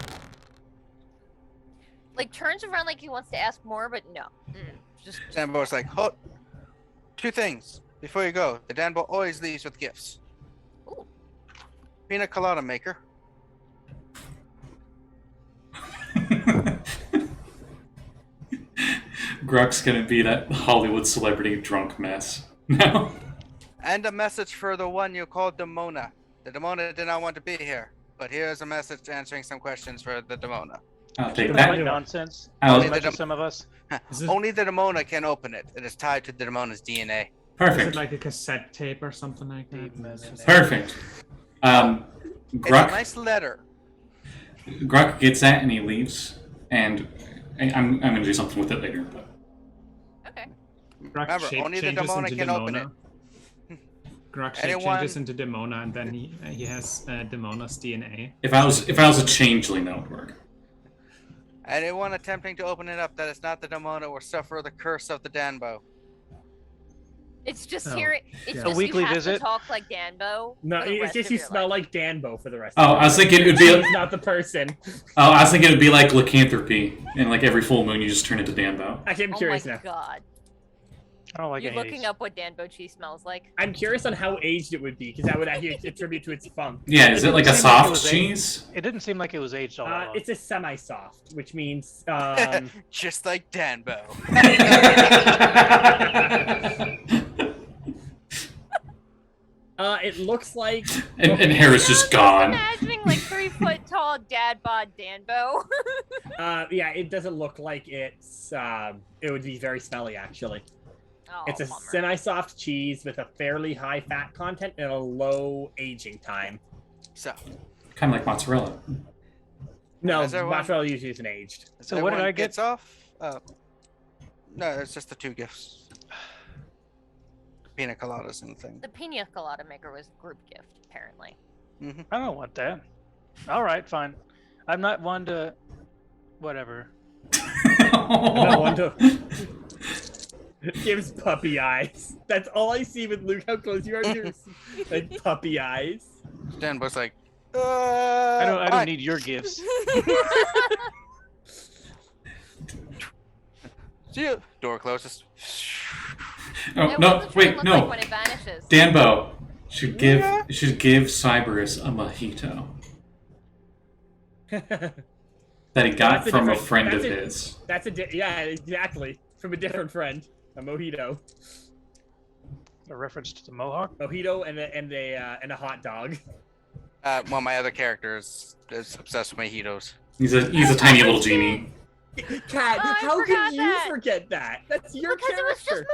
Like turns around like he wants to ask more, but no. Just Danbo was like, "Hold, two things before you go. The Danbo always leaves with gifts. Ooh. Pina colada maker. Gruk's gonna be that Hollywood celebrity drunk mess. No. And a message for the one you called Demona. The Demona did not want to be here, but here's a message answering some questions for the Demona. I'll take Isn't that. like nonsense? I'll- As much as some of us. Is it, Only the Demona can open it. It is tied to the Demona's DNA. is Perfect. it like a cassette tape or something like that? Perfect. It's a Gruk, nice letter. Gruk gets that and he leaves. And I'm gonna do something with it later. But okay. Gruk Remember, only the changes Demona into can open Demona. Gruk Anyone- changes into Demona, and then he has Demona's DNA. if I was a changeling, that would work. Anyone attempting to open it up that is not the Demona will suffer the curse of the Danbo. It's just Oh, hearing. It's yeah. just A weekly you have visit? to talk like Danbo. No, for the it's rest just of you your smell life. like Danbo for the rest Oh, of I was thinking it would be. He's not the person. Oh, I was thinking it would be like lycanthropy, and like every full moon you just turn into Danbo. Actually, I'm Oh curious my now. god. I don't like You're any of looking these. up what Danbo cheese smells like. I'm curious on how aged it would be, because that would actually attribute to its funk. Yeah, is it like a Seemed like it soft was cheese? It didn't seem like it was aged all that long. It's a semi-soft, which means Just like Danbo. it looks like And Hera's just gone. Imagining like 3 foot tall dad bod Danbo. yeah, it doesn't look like it's it would be very smelly actually. Oh, It's a bummer. semi-soft cheese with a fairly high fat content and a low aging time. So, Kind of like mozzarella. No, Is everyone- mozzarella usually isn't aged. as So what did everyone I get? gets off? No, it's just the two gifts. Pina coladas and thing. The pina colada maker was a group gift, apparently. I don't want that. All right, fine. I'm not one to. Whatever. No one to gives puppy eyes. That's all I see with Luke. How close you are to your like puppy eyes. Danbo's like, I don't hi. need your gifts. See you. Door closes. Oh, It no, wasn't wait, look no. Like when it vanishes. Danbo should give Yeah. Cyberus a mojito that he got That's a from a different- friend of that's a- his. That's yeah, exactly. From a different friend. A mojito. A reference to the Mohawk. Mojito and a hot dog. Well, my other character is obsessed with mojitos. He's a tiny little genie. Kat, Oh, I how forgot could you that. forget that? That's your Because it was just character.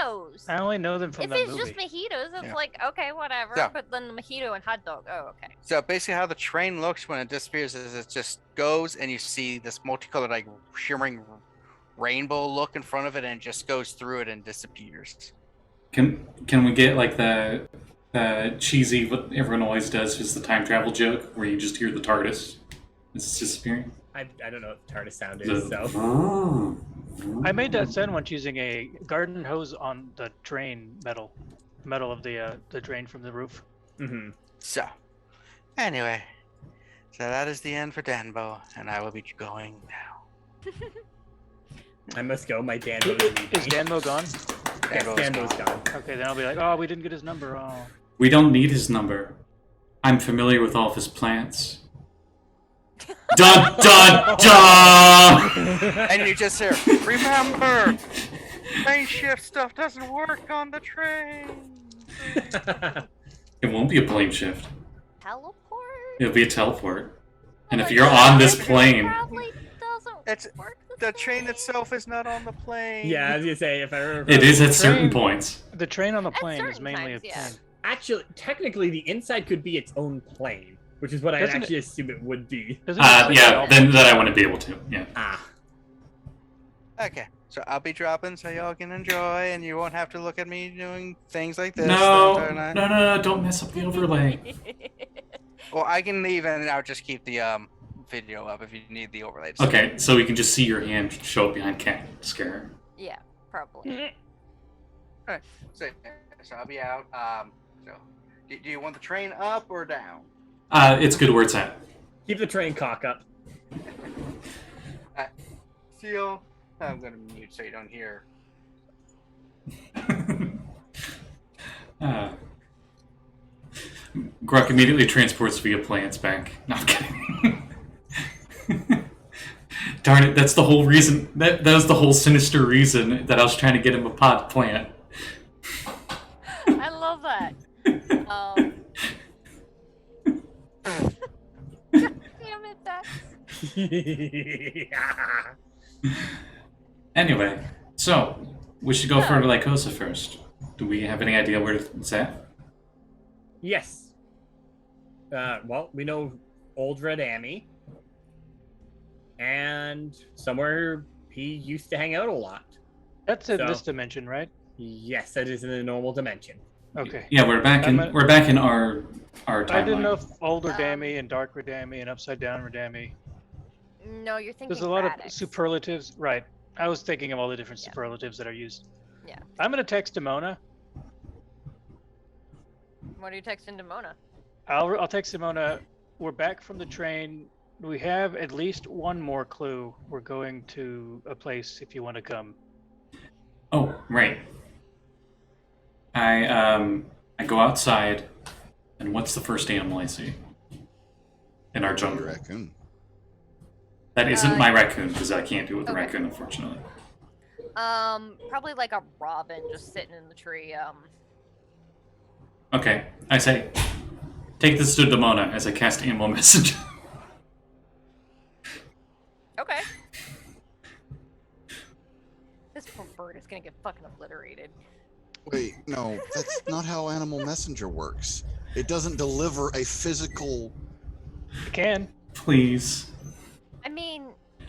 mojitos. I only know them from If that it's movie. just mojitos, it's Yeah. like, okay, whatever. Yeah. But then the mojito and hot dog, oh, okay. So basically, how the train looks when it disappears is it just goes and you see this multicolored, like shimmering rainbow look in front of it, and it just goes through it and disappears. Can we get like the cheesy what everyone always does is the time travel joke where you just hear the TARDIS it's disappearing? I don't know what the TARDIS sound is, The- so I made that sound once using a garden hose on the train metal of the drain from the roof. mhm. So, anyway, so that is the end for Danbo, and I will be going now. I must go. My Dan mode Is Danmo gone? Yes, Dan mode's gone. Okay, then I'll be like, oh, we didn't get his number. Oh. We don't need his number. I'm familiar with all of his plans. Dun dun dun! And you just hear, remember, train shift stuff doesn't work on the train. It won't be a plane shift. Teleport? It'll be a teleport. And if my you're God, on this it plane, probably doesn't It's work the train itself is not on the plane. Yeah, I was gonna say if I remember. it is at Train- certain points. The train on the At plane is certain mainly times, a yeah. plane. Actually, technically, the inside could be its own plane, which is what I Doesn't actually assume it would be. Doesn't it say Yeah, all- then I want to be able to. Yeah. Ah, Okay, so I'll be dropping so y'all can enjoy, and you won't have to look at me doing things like this. No, the entire night. no, don't mess up the overlay. Well, I can leave, and I'll just keep the video up if you need the overlay. Okay, so we can just see your hand show up behind Cat to scare her. Yeah, probably. So I'll be out. So do you want the train up or down? It's good where it's at. keep the train cock up. Seal. I'm gonna mute so you don't hear. Gruk immediately transports via plants back. No, I'm kidding. Darn it, that's the whole reason. That was the whole sinister reason that I was trying to get him a pot plant. I love that. God damn it, that. Anyway, so we should go for Lycosa first. Do we have any idea where it's at? Yes. Well, we know Old Red Amy. And somewhere he used to hang out a lot. That's in So- this dimension, right? Yes, that is in the normal dimension. Okay. Yeah, we're back in our timeline. I didn't know if older Um, Dammy and dark Redami and upside down Redami. No, you're thinking There's a lot of Radix. superlatives. Right. I was thinking of all the different Yeah. superlatives that are used. Yeah. I'm gonna text Demona. What are you texting Demona? I'll text Demona. We're back from the train. We have at least one more clue. We're going to a place if you want to come. Oh, right. I go outside, and what's the first animal I see? In our jungle. Raccoon. That isn't my raccoon, because I can't do it with the Okay. raccoon, unfortunately. Probably like a robin just sitting in the tree. Okay, I say, take this to Demona as I cast Animal Message. Okay. This poor bird is gonna get fucking obliterated. Wait, no, that's not how Animal Messenger works. It doesn't deliver a physical. You can. Please. I mean,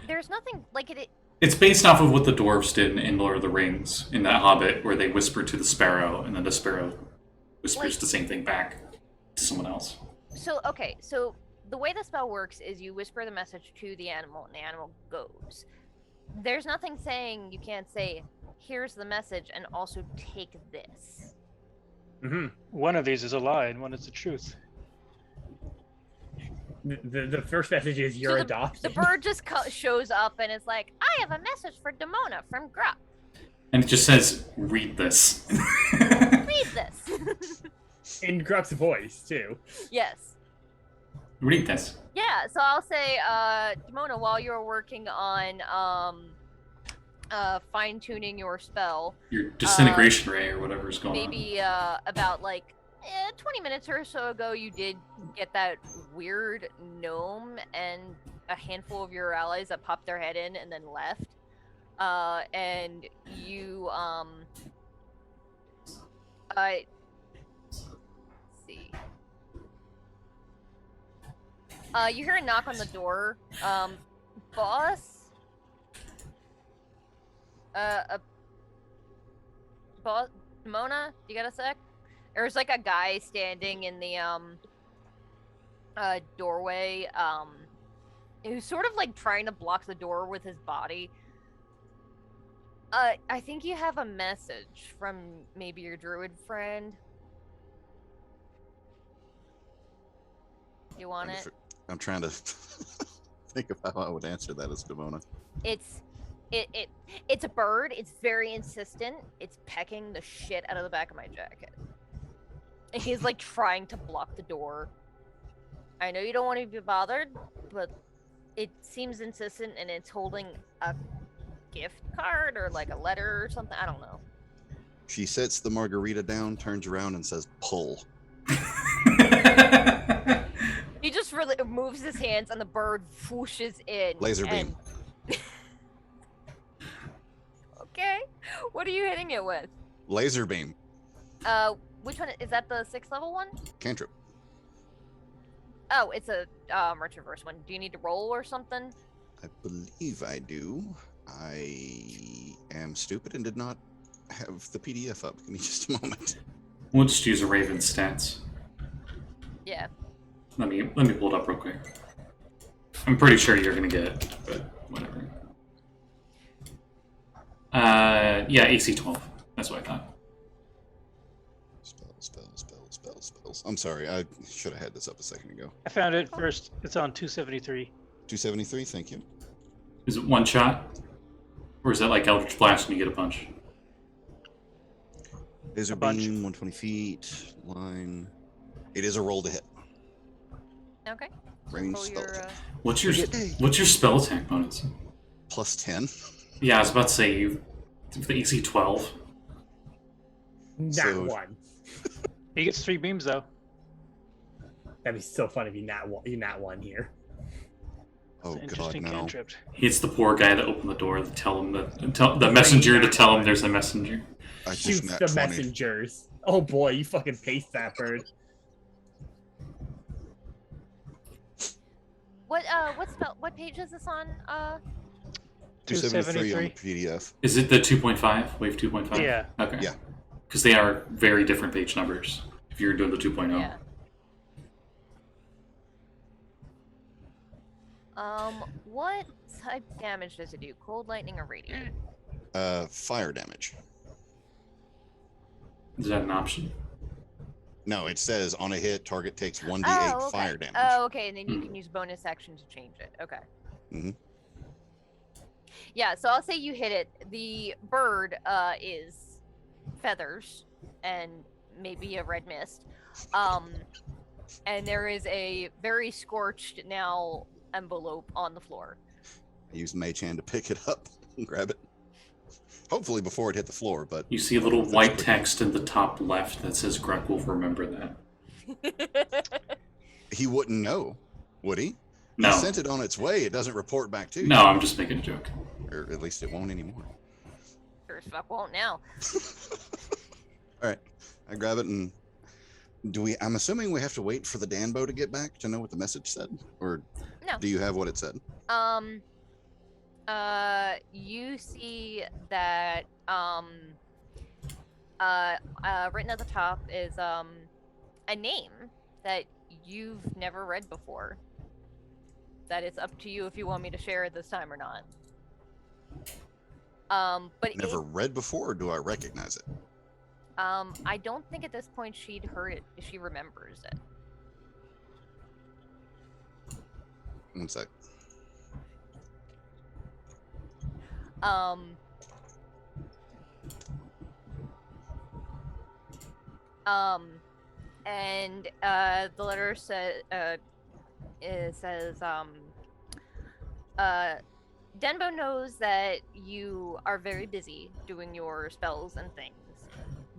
there's nothing like it. It's based off of what the dwarves did in Lord of the Rings, in that Hobbit, where they whisper to the sparrow, and then the sparrow whispers Like- the same thing back to someone else. So okay, so the way the spell works is you whisper the message to the animal, and the animal goes. There's nothing saying you can't say, "Here's the message," and also take this. Mm-hmm. One of these is a lie and one is the truth. The first message is you're So adopted. The bird just shows up and is like, "I have a message for Demona from Gruk. And it just says, read this. Read this." In Gruk's voice, too. Yes. Read this. Yeah, so I'll say, Demona, while you're working on fine-tuning your spell, Your disintegration ray or whatever's going on. maybe about like 20 minutes or so ago, you did get that weird gnome and a handful of your allies that popped their head in and then left. And you let's see. You hear a knock on the door. Boss? Boss? Demona? You got a sec? There's like a guy standing in the, doorway, who's sort of like trying to block the door with his body. I think you have a message from maybe your druid friend. You want it? I'm trying to think of how I would answer that as Demona. It's It's a bird. It's very insistent. It's pecking the shit out of the back of my jacket. And he's like trying to block the door. I know you don't want to be bothered, but it seems insistent, and it's holding a gift card or like a letter or something. I don't know. She sets the margarita down, turns around, and says, "Pull." He just really moves his hands, and the bird whooshes in. Laser beam. Okay. What are you hitting it with? Laser beam. Which one is that? The 6th level one? Cantrip. Oh, it's a retroverse one. Do you need to roll or something? I believe I do. I am stupid and did not have the PDF up. Give me just a moment. We'll just use a Raven's stats. Yeah. Let me pull it up real quick. I'm pretty sure you're gonna get it, but whatever. Yeah, AC 12. That's what I thought. Spells. I'm sorry, I should have had this up a second ago. I found it first. It's on 273. 273, thank you. Is it one shot? Or is that like Eldritch Blast and you get a bunch? Laser beam, 120 feet, line. It is a roll to hit. Okay. Range Roll spell your, attack. What's your spell attack bonus? Plus 10. Yeah, I was about to say you the AC 12. Nat 1. He gets 3 beams though. That'd be so funny if you nat 1 here. Oh It's an god, interesting no. cantrip. It's the poor guy that opened the door to tell him the messenger to tell him there's a messenger. I just Shoots nat the 20. messengers. Oh boy, you fucking paced that bird. What page is this on? 273 on the PDF. Is it the 2.5? Wave 2.5? Yeah. Okay. Yeah. Because they are very different page numbers if you're doing the 2.0. Yeah. What type of damage does it do? Cold, lightning, or radiant? Fire damage. Is that an option? No, it says on a hit, target takes 1d8 Oh, okay. fire damage. Oh, okay, and then you can use bonus action to change it. Okay. Mhm. Yeah, so I'll say you hit it. The bird is feathers and maybe a red mist. And there is a very scorched now envelope on the floor. I used Mage Hand to pick it up and grab it. Hopefully before it hit the floor, but... You see a little white text in the top left that says Gruk will remember that. He wouldn't know, would he? No. He sent it on its way. It doesn't report back to you. No, I'm just making a joke. Or at least it won't anymore. Sure as fuck won't now. Alright. I grab it and... I'm assuming we have to wait for the Danbo to get back to know what the message said? Or No. do you have what it said? You see that written at the top is a name that you've never read before. That it's up to you if you want me to share it this time or not. But Never read before, or do I recognize it? I don't think at this point she'd heard it. She remembers it. One sec. And the letter says, Denbo knows that you are very busy doing your spells and things,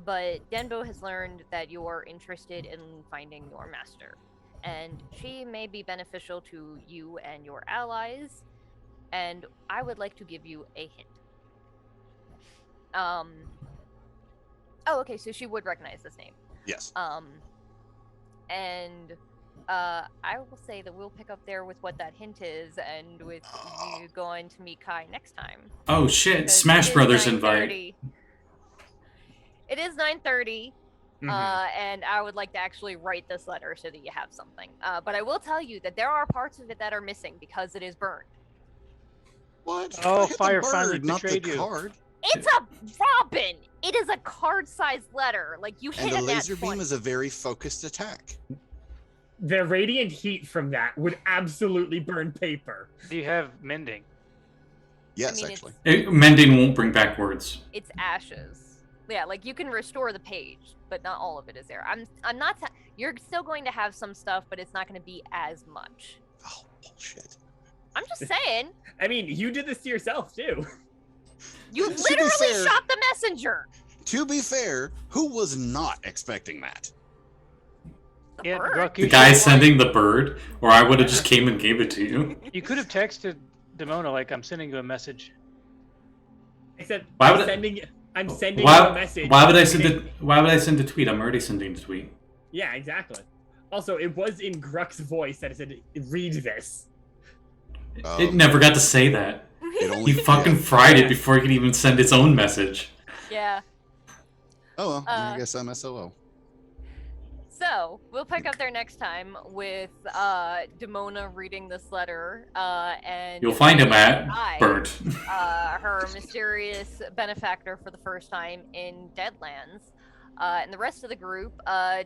but Denbo has learned that you are interested in finding your master, and she may be beneficial to you and your allies, and I would like to give you a hint. Oh, okay, so she would recognize this name. Yes. And I will say that we'll pick up there with what that hint is, and with you going to meet Kai next time. Oh shit! Because Smash it is Brothers 9:30. invite. It is 9:30, and I would like to actually write this letter so that you have something. But I will tell you that there are parts of it that are missing because it is burned. What? Oh, I hit the fire bird, finally not the betrayed you. card. It's a robin. It is a card-sized letter. Like you hit And a a nat laser beam 20. is a very focused attack. The radiant heat from that would absolutely burn paper. Do you have mending? Yes, mean, actually. Mending won't bring back words. It's ashes. Yeah, like you can restore the page, but not all of it is there. I'm not. You're still going to have some stuff, but it's not going to be as much. Oh, bullshit. I'm just saying. I mean, you did this to yourself too. You To be literally fair- shot the messenger. To be fair, who was not expecting that? The Yeah, bird. Gruk, The you guy should- sending the bird, or I would have just came and gave it to you. You could have texted Demona like, "I'm sending you a message." Except Why I'm would I- sending you a message. Why would I send it? Why would I send a tweet? I'm already sending the tweet. Yeah, exactly. Also, it was in Gruk's voice that it said, "Read this." It never got to say that. It only, He fucking fried it before he could even send its own message. Yeah. Oh, well, I guess I'm SOO. So we'll pick up there next time with Demona reading this letter, and You'll find him at I, burnt. her mysterious benefactor for the first time in Deadlands, and the rest of the group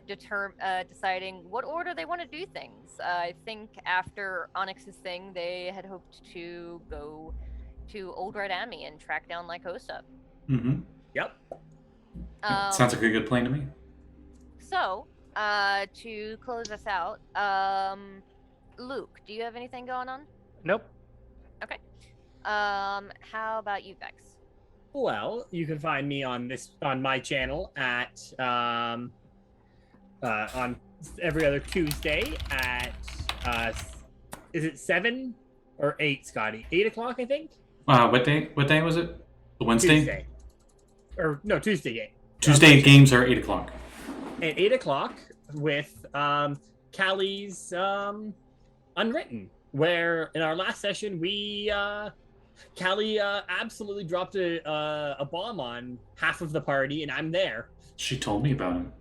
deciding what order they want to do things. I think after Onyx's thing, they had hoped to go to Old Red Ami and track down Lycosa. Mm-hmm. Yep. Sounds like a good plan to me. So, to close us out, Luke, do you have anything going on? Nope. Okay. How about you, Vex? Well, you can find me on my channel at on every other Tuesday at is it 7 or 8, Scotty? 8 o'clock, I think. What day? What day was it? The Wednesday. Tuesday. Or no, Tuesday game. Tuesday games are 8 o'clock. At 8 o'clock with Callie's Unwritten, where in our last session we Callie absolutely dropped a bomb on half of the party, and I'm there. She told me about him.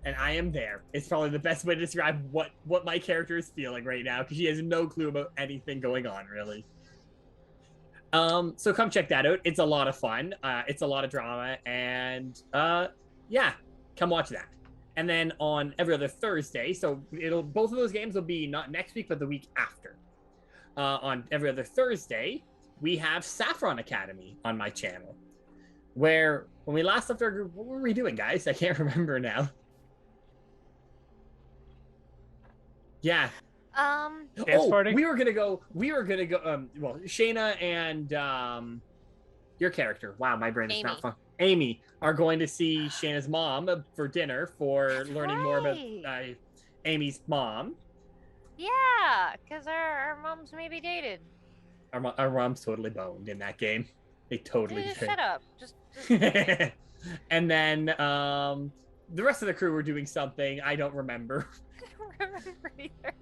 And I am there. It's probably the best way to describe what my character is feeling right now, because she has no clue about anything going on, really. So come check that out. It's a lot of fun. It's a lot of drama, and yeah, come watch that. And then on every other Thursday, so both of those games will be not next week, but the week after. On every other Thursday, we have Saffron Academy on my channel, where when we last left our group, what were we doing, guys? I can't remember now. Yeah. Dance party? We were gonna go. Well, Shayna and your character. Wow, my brain is not fun. Amy are going to see Shayna's mom for dinner for learning more about Amy's mom. Yeah, because our moms maybe dated. Our mom's totally boned in that game. They totally Just did. shut up. Just And then the rest of the crew were doing something I don't remember. I don't remember either.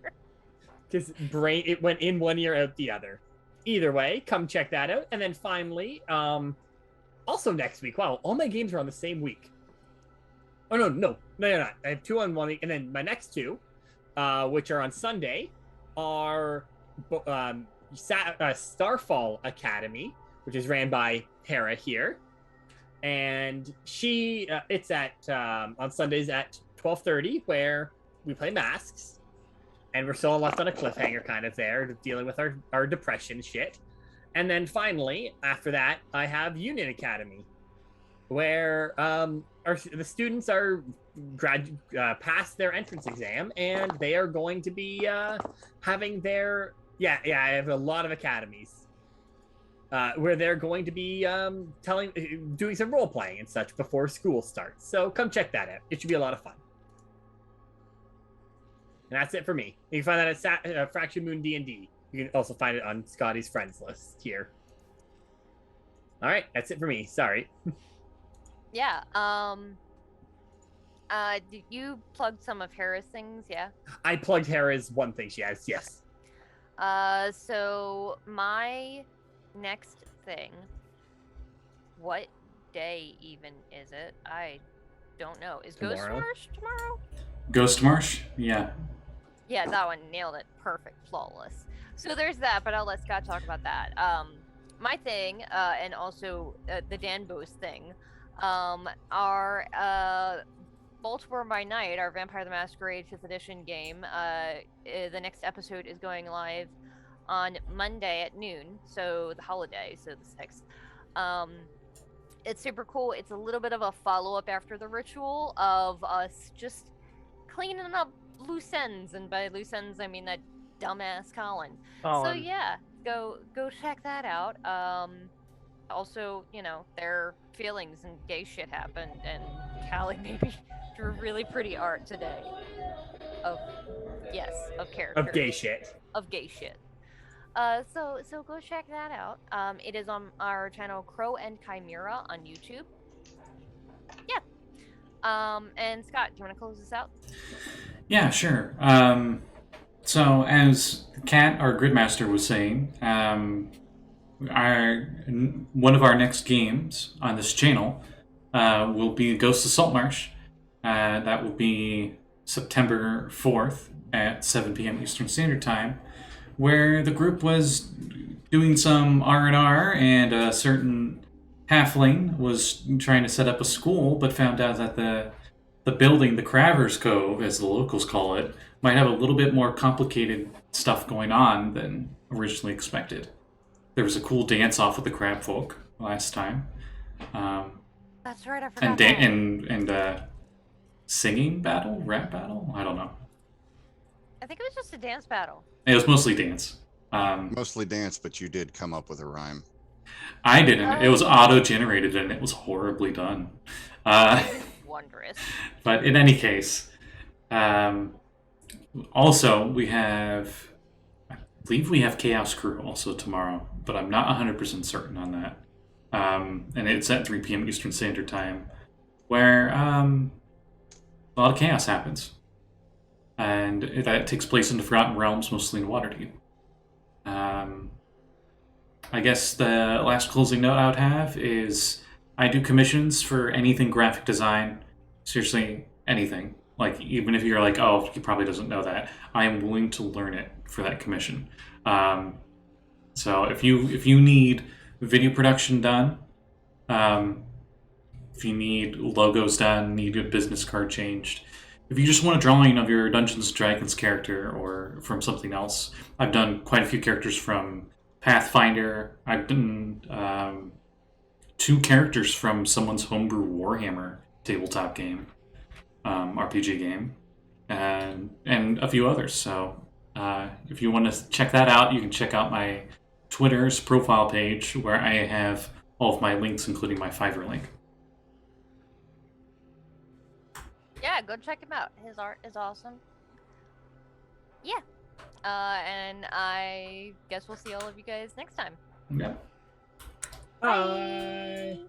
Because it went in one ear, out the other. Either way, come check that out. And then finally, also next week. Wow, all my games are on the same week. Oh no, not. I have 2 on 1 week, and then my next 2, which are on Sunday, are Starfall Academy, which is ran by Hera here, and it's at on Sundays at 12:30, where we play Masks. And we're still left on a cliffhanger kind of there, dealing with our depression shit. And then finally, after that, I have Union Academy, where the students are past their entrance exam, and they are going to be having their... Yeah, I have a lot of academies. Where they're going to be doing some role-playing and such before school starts. So come check that out. It should be a lot of fun. And that's it for me. You can find that at Fraction Moon D&D. You can also find it on Scotty's friends list here. All right, that's it for me. Sorry. Yeah. Did you plug some of Hera's things? Yeah. I plugged Hera's one thing she has. Yes. So my next thing. What day even is it? I don't know. Is Ghost Tomorrow? Marsh tomorrow? Ghost Marsh? Yeah. Yeah, that one nailed it. Perfect. Flawless. So there's that, but I'll let Scott talk about that. My thing, and also the Dan Bose thing, our Baltimore by Night, our Vampire the Masquerade 5th edition game, the next episode is going live on Monday at noon, so the holiday, so the 6th. It's super cool. It's a little bit of a follow-up after the ritual of us just cleaning up loose ends, and by loose ends I mean that dumbass Colin. So yeah, go check that out. Also, you know, their feelings and gay shit happened, and Callie maybe drew really pretty art today of character Of gay shit. of gay shit. So go check that out. It is on our channel Crow and Chimera on YouTube. Yeah. And Scott, do you want to close this out? Yeah, sure. So as Kat, our Gridmaster, was saying, one of our next games on this channel will be Ghost of Saltmarsh. That will be September 4th at 7 p.m. Eastern Standard Time, where the group was doing some R&R, and a certain halfling was trying to set up a school, but found out that the building, the Craver's Cove, as the locals call it, might have a little bit more complicated stuff going on than originally expected. There was a cool dance-off with the crab folk last time. That's right, I forgot. And singing battle? Rap battle? I don't know. I think it was just a dance battle. It was mostly dance. Mostly dance, but you did come up with a rhyme. I didn't. It was auto-generated, and it was horribly done. Wondrous. But in any case, also we have, I believe we have Chaos Crew also tomorrow, but I'm not 100% certain on that. And it's at 3 p.m. Eastern Standard Time, where a lot of chaos happens. And that takes place in the Forgotten Realms, mostly in Waterdeep. I guess the last closing note I would have is I do commissions for anything graphic design. Seriously, anything. Like, even if you're like, oh, he probably doesn't know that, I am willing to learn it for that commission. So if you need video production done, if you need logos done, need a business card changed, if you just want a drawing of your Dungeons & Dragons character or from something else, I've done quite a few characters from Pathfinder. I've done 2 characters from someone's homebrew Warhammer tabletop game, RPG game, and a few others. So if you want to check that out, you can check out my Twitter's profile page, where I have all of my links, including my Fiverr link. Yeah, go check him out. His art is awesome. Yeah. And I guess we'll see all of you guys next time. Yeah. Bye.